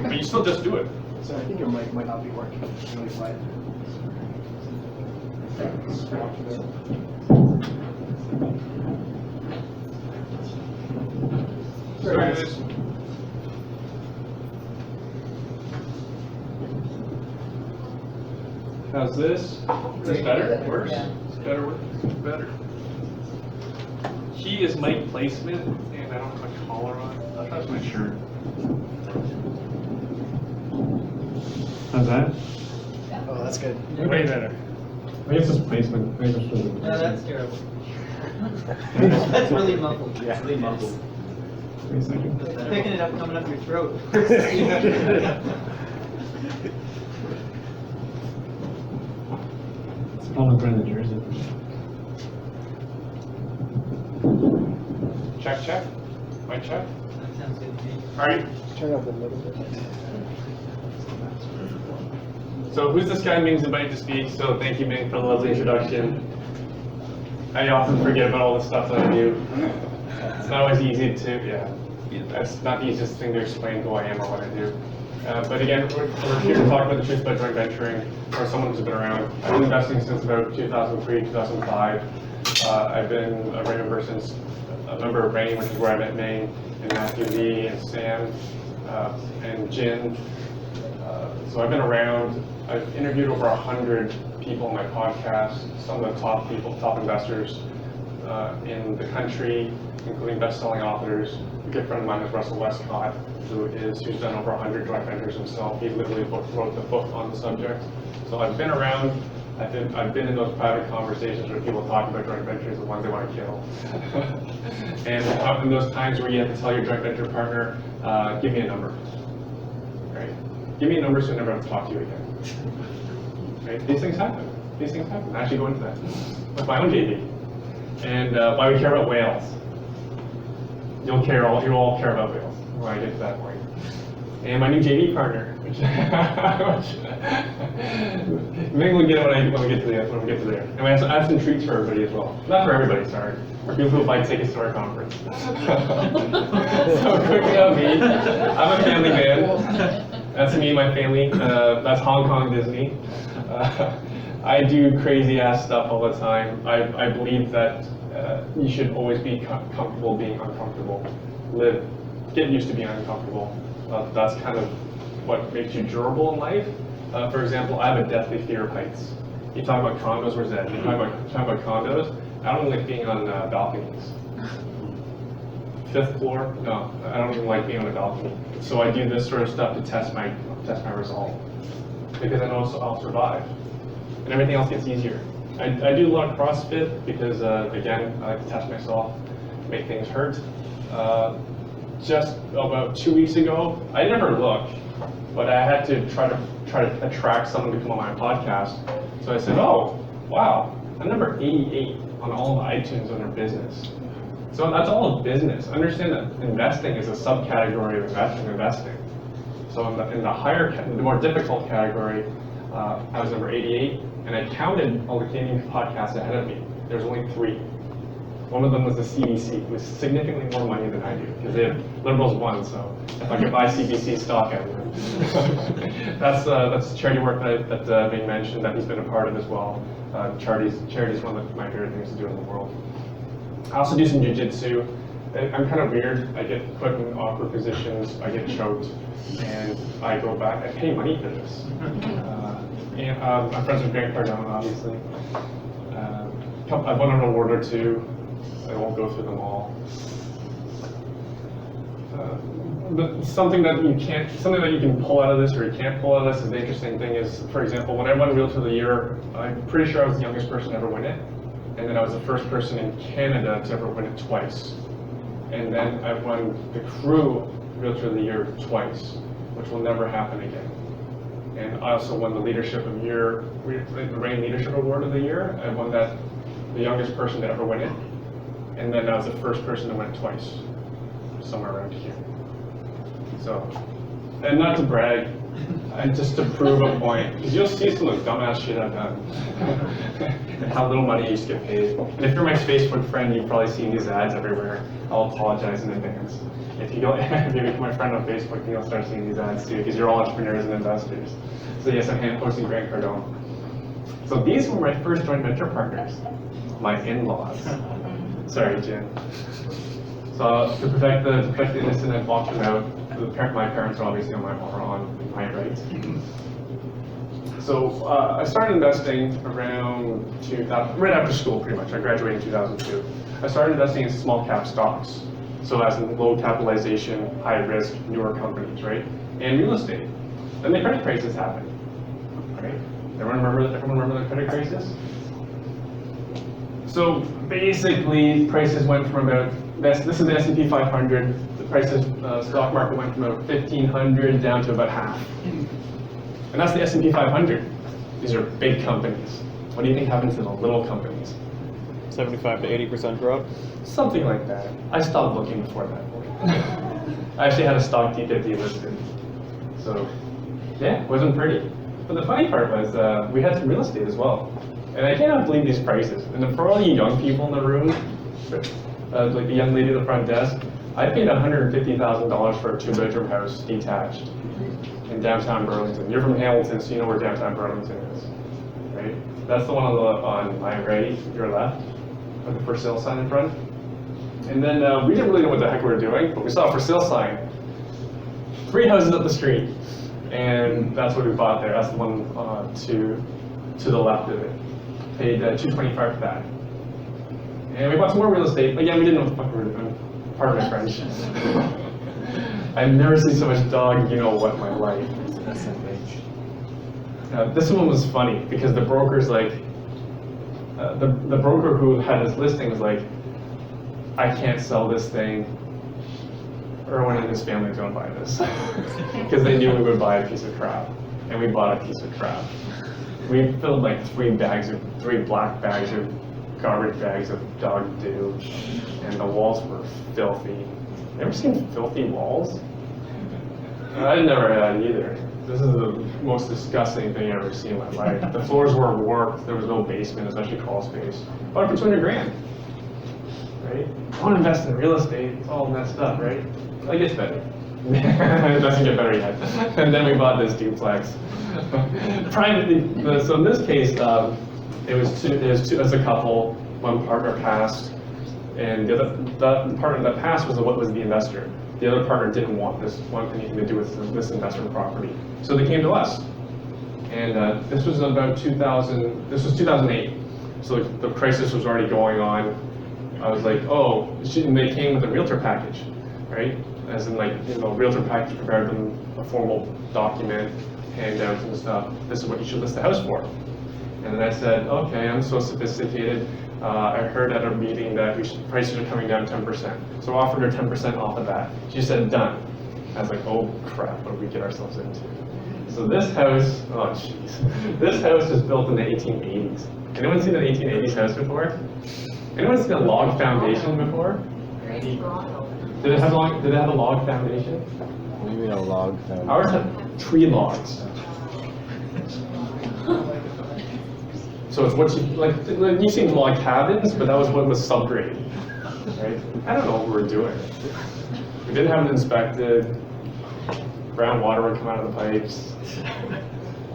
but you still just do it. So I think your mic might not be working. It's really quiet. Sorry, guys. How's this? Is this better? Worse? It's better, worse? Better. He is Mike Placement, and I don't have a collar on. That's my shirt. How's that? Oh, that's good. Way better. I guess it's placement. I guess it's really No, that's terrible. That's really muffled. Yeah. Really muffled. Wait a second. It's picking it up, coming up your throat. It's probably brand of jersey. Check, check. Mic check. That sounds good to me. All right. Turn up a little bit. So who's this guy Ming's invited to speak? So thank you, Ming, for the lovely introduction. I often forget about all the stuff that I do. It's not always easy to, that's not the easiest thing to explain who I am or what I do. But again, we're here to talk about the truth about joint venturing, or someone who's been around. I've been investing since about 2003, 2005. I've been a member since a member of RAIN, which is where I met Ming, and Matthew Lee, and Sam, and Jin. So I've been around. I've interviewed over 100 people on my podcast, some of the top people, top investors in the country, including best-selling authors. A good friend of mine is Russell Westcott, who's done over 100 joint ventures himself. He literally wrote the book on the subject. So I've been around. I've been in those private conversations where people talk about joint ventures, the ones they want to kill. And in those times where you have to tell your joint venture partner, give me a number. Right? Give me a number so I never have to talk to you again. Right? These things happen. These things happen. I actually go into that with my own JV. And why we care about whales. You'll all care about whales when I get to that point. And my new JV partner, which maybe we'll get when we get to there. And I have some treats for everybody as well. Not for everybody, sorry. For people who buy tickets to our conference. So quickly on me, I'm a family man. That's me and my family. That's Hong Kong Disney. I do crazy ass stuff all the time. I believe that you should always be comfortable being uncomfortable. Get used to being uncomfortable. That's kind of what makes you durable in life. For example, I have a deathly fear of heights. You talk about condos, where's that? You talk about condos. I don't like being on balconies. 5th floor? No, I don't even like being on a balcony. So I do this sort of stuff to test my resolve, because I know I'll survive, and everything else gets easier. I do a lot of CrossFit because again, I like to test myself, make things hurt. Just about 2 weeks ago, I never look, but I had to try to attract someone to come on my podcast. So I said, oh, wow, I'm number 88 on all of iTunes under business. So that's all business. Understand that investing is a subcategory of investing. So in the more difficult category, I was number 88, and I counted all the Canadian podcasts ahead of me. There's only 3. One of them was the CBC, with significantly more money than I do, because they have Liberals won, so if I could buy CBC stock, I would. That's charity work that Ming mentioned that he's been a part of as well. Charity is one of my favorite things to do in the world. I also do some jiu-jitsu, I'm kind of weird. I get put in awkward positions, I get choked, and I go back. I pay money for this. And I'm friends with Grant Cardone, obviously. I've won an award or two. I won't go through them all. But something that you can pull out of this, or you can't pull out of this, is the interesting thing is, for example, when I won Realtor of the Year, I'm pretty sure I was the youngest person to ever win it. And then I was the first person in Canada to ever win it twice. And then I won the Crew Realtor of the Year twice, which will never happen again. And I also won the Leadership of the Year, the Reign Leadership Award of the Year. I won that, the youngest person to ever win it. And then I was the first person to win it twice, somewhere around here. So, and not to brag, just to prove a point, because you'll see some of the dumbass shit I've done. How little money I used to get paid. And if you're my Facebook friend, you've probably seen these ads everywhere. I'll apologize in advance. If you become my friend on Facebook, you'll start seeing these ads too, because you're all entrepreneurs and investors. So yes, I'm hand posting Grant Cardone. So these were my first joint venture partners, my in-laws. Sorry, Jen. So to protect the innocent, I bought them out. My parents are obviously on my right. So I started investing around 2000, right after school, pretty much. I graduated in 2002. I started investing in small cap stocks. So as in low capitalization, high risk, newer companies, right? And real estate. Then the credit crisis happened, right? Everyone remember the credit crisis? So basically, prices went from about, this is the S&P 500, the prices, stock market went from about 1,500 down to about half. And that's the S&P 500. These are big companies. What do you think happens to the little companies? 75 to 80% drop? Something like that. I stopped looking before that point. I actually had a stock T50 listed. So, yeah, it wasn't pretty. But the funny part was we had some real estate as well. And I cannot believe these prices. And for all you young people in the room, like the young lady at the front desk, I paid $150,000 for a 2-bedroom house, detached, in downtown Burlington. You're from Hamilton, so you know where downtown Burlington is, right? That's the one on I Am Ready, your left, with the for sale sign in front. And then we didn't really know what the heck we were doing, but we saw a for sale sign. 3 houses up the street, and that's what we bought there. That's the one to the left of it. Paid $225 for that. And we bought some more real estate. Again, we didn't know what the fuck we were doing. Pardon my French. I've never seen so much dog, you know what, in my life. This one was funny because the broker's like, the broker who had his listing was like, I can't sell this thing. Erwin and his family don't buy this. Because they knew we would buy a piece of crap. And we bought a piece of crap. We filled like 3 black bags of garbage bags of dog doo, and the walls were filthy. Ever seen filthy walls? I never had either. This is the most disgusting thing I've ever seen in my life. The floors were warped, there was no basement, especially crawl space. Bought it for 200 grand, right? I want to invest in real estate, it's all messed up, right? It gets better. It doesn't get better yet. And then we bought this duplex. Privately, so in this case, it was a couple, one partner passed, and the partner that passed was the investor. The other partner didn't want anything to do with this investment property. So they came to us. And this was about 2008. So the crisis was already going on. I was like, oh, and they came with a realtor package, right? As in realtor package prepared them a formal document, handouts and stuff. This is what you should list the house for. And then I said, okay, I'm so sophisticated. I heard at a meeting that prices are coming down 10%. So I offered her 10% off of that. She said, done. I was like, oh crap, what did we get ourselves into? So this house, oh jeez. This house was built in the 1880s. Anyone seen an 1880s house before? Anyone seen a log foundation before? Did it have a log foundation? What do you mean a log foundation? Ours had tree logs. So it's what you've seen log cabins, but that was what was subgrade, right? I don't know what we were doing. We didn't have it inspected. Brown water would come out of the pipes.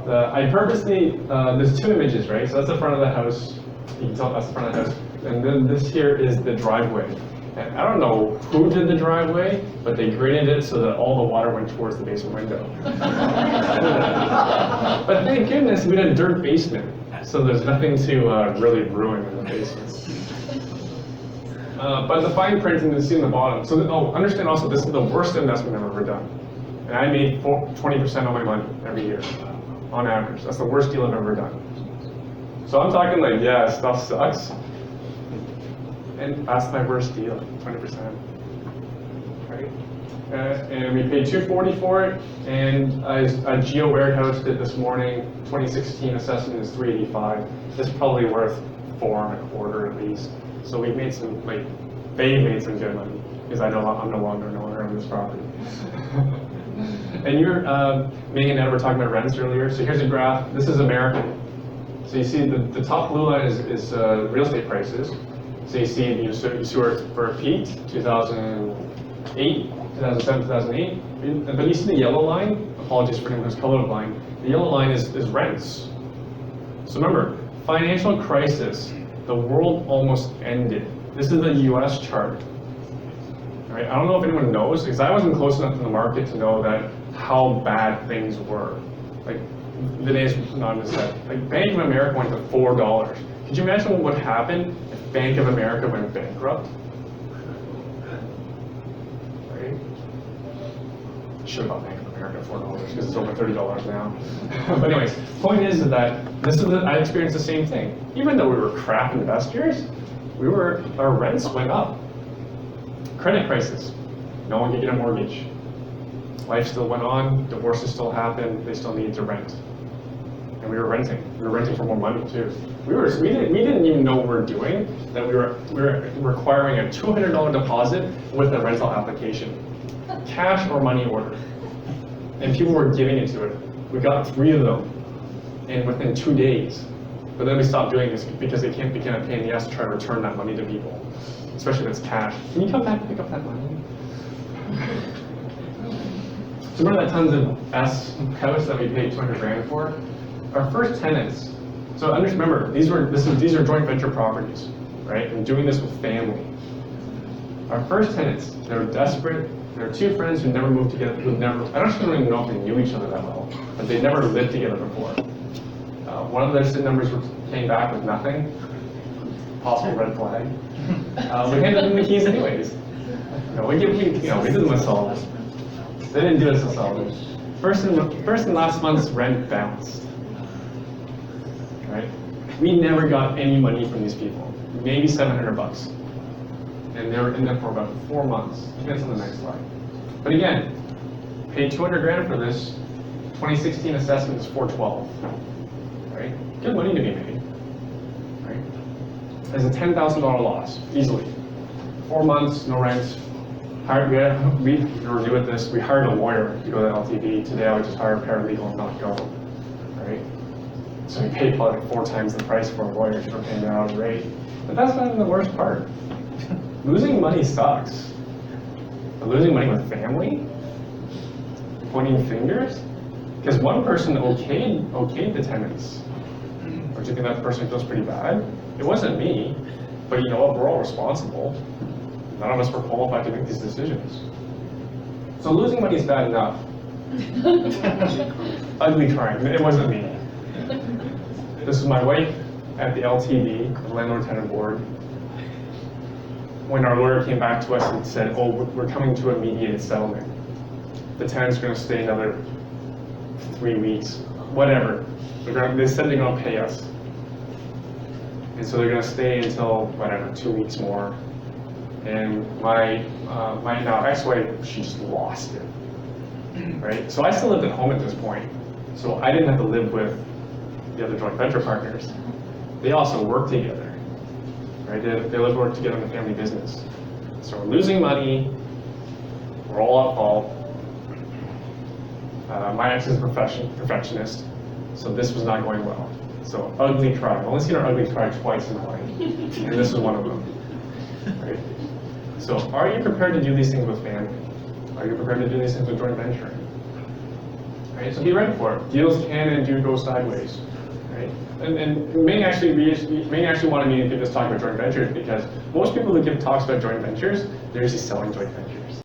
I purposely, there's 2 images, right? So that's the front of the house. You can tell that's the front of the house. And then this here is the driveway. And I don't know who did the driveway, but they graded it so that all the water went towards the basement window. But thank goodness we had a dirt basement, so there's nothing to really ruin in the basement. But the fine print you can see in the bottom. So understand also this is the worst investment I've ever done. And I made 20% of my money every year, on average. That's the worst deal I've ever done. So I'm talking like, yeah, stuff sucks. And that's my worst deal, 20%. Right? And we paid $240 for it, and I geo warehoused it this morning. 2016 assessment is $385. It's probably worth $4.25 at least. So we've made some, like, they made some good money because I'm no longer an owner of this property. And Megan and Ed were talking about rents earlier. So here's a graph. This is American. So you see the top blue line is real estate prices. So you see where it peaked, 2008, 2007, 2008. But you see the yellow line. Apologies for anyone who's colorblind. The yellow line is rents. So remember, financial crisis. The world almost ended. This is the U.S. chart. Right? I don't know if anyone knows, because I wasn't close enough to the market to know that how bad things were. Like, Vinay's nodding his head. Like, Bank of America went to $4. Could you imagine what would happen if Bank of America went bankrupt? Right? Should have bought Bank of America at $4 because it's over $30 now. But anyways, point is that I experienced the same thing. Even though we were crap investors, our rents went up. Credit crisis. No one could get a mortgage. Life still went on. Divorces still happened. They still needed to rent. And we were renting. We were renting for more money too. We didn't even know what we were doing. That we were requiring a $200 deposit with a rental application, cash or money order, and people were giving it to it. We got 3 of them, and within 2 days. But then we stopped doing this because it can't become a pain in the ass to try to return that money to people, especially if it's cash. Can you come back and pick up that money? So remember that Tons of S house that we paid $200,000 for? Our first tenants. So remember, these are joint venture properties, right? And doing this with family. Our first tenants, they were desperate. There were 2 friends who never moved together. I don't even know if they knew each other that well, but they never lived together before. One of their SIN numbers came back with nothing. Possible red flag. We handed them the keys anyways. We did them a solid. They didn't do us a solid. First and last month's rent bounced. Right? We never got any money from these people. Maybe $700. And they were in there for about 4 months. That's on the next slide. But again, paid $200,000 for this. 2016 assessment is $412. Right? Good money to be made. Right? There's a $10,000 loss, easily. 4 months, no rent. We were new at this. We hired a lawyer to go to LTV. Today I would just hire a paralegal and not go. Right? So we paid probably like 4 times the price for a lawyer if we're paying their hourly rate. But that's not even the worst part. Losing money sucks. But losing money with family? Pointing fingers? Because one person okayed the tenants. Or do you think that person feels pretty bad? It wasn't me. But you know what? We're all responsible. None of us were qualified to make these decisions. So losing money is bad enough. Ugly crying. It wasn't me. This is my wife at the LTD, the Landlord Tenant Board. When our lawyer came back to us and said, oh, we're coming to a mediated settlement. The tenant's going to stay another 3 weeks, whatever. They said they're going to pay us. And so they're going to stay until, whatever, 2 weeks more. And my now ex-wife, she just lost it, right? So I still lived at home at this point. So I didn't have to live with the other joint venture partners. They also work together, right? They work together in the family business. So we're losing money. We're all at fault. My ex is a perfectionist, so this was not going well. So ugly cry. I've only seen her ugly cry twice in life, and this is one of them. Right? So are you prepared to do these things with family? Are you prepared to do these things with joint venturing? Right? So be ready for it. Deals can and do go sideways. Right? and Ming actually wanted me to give this talk about joint ventures because most people that give talks about joint ventures, they're usually selling joint ventures.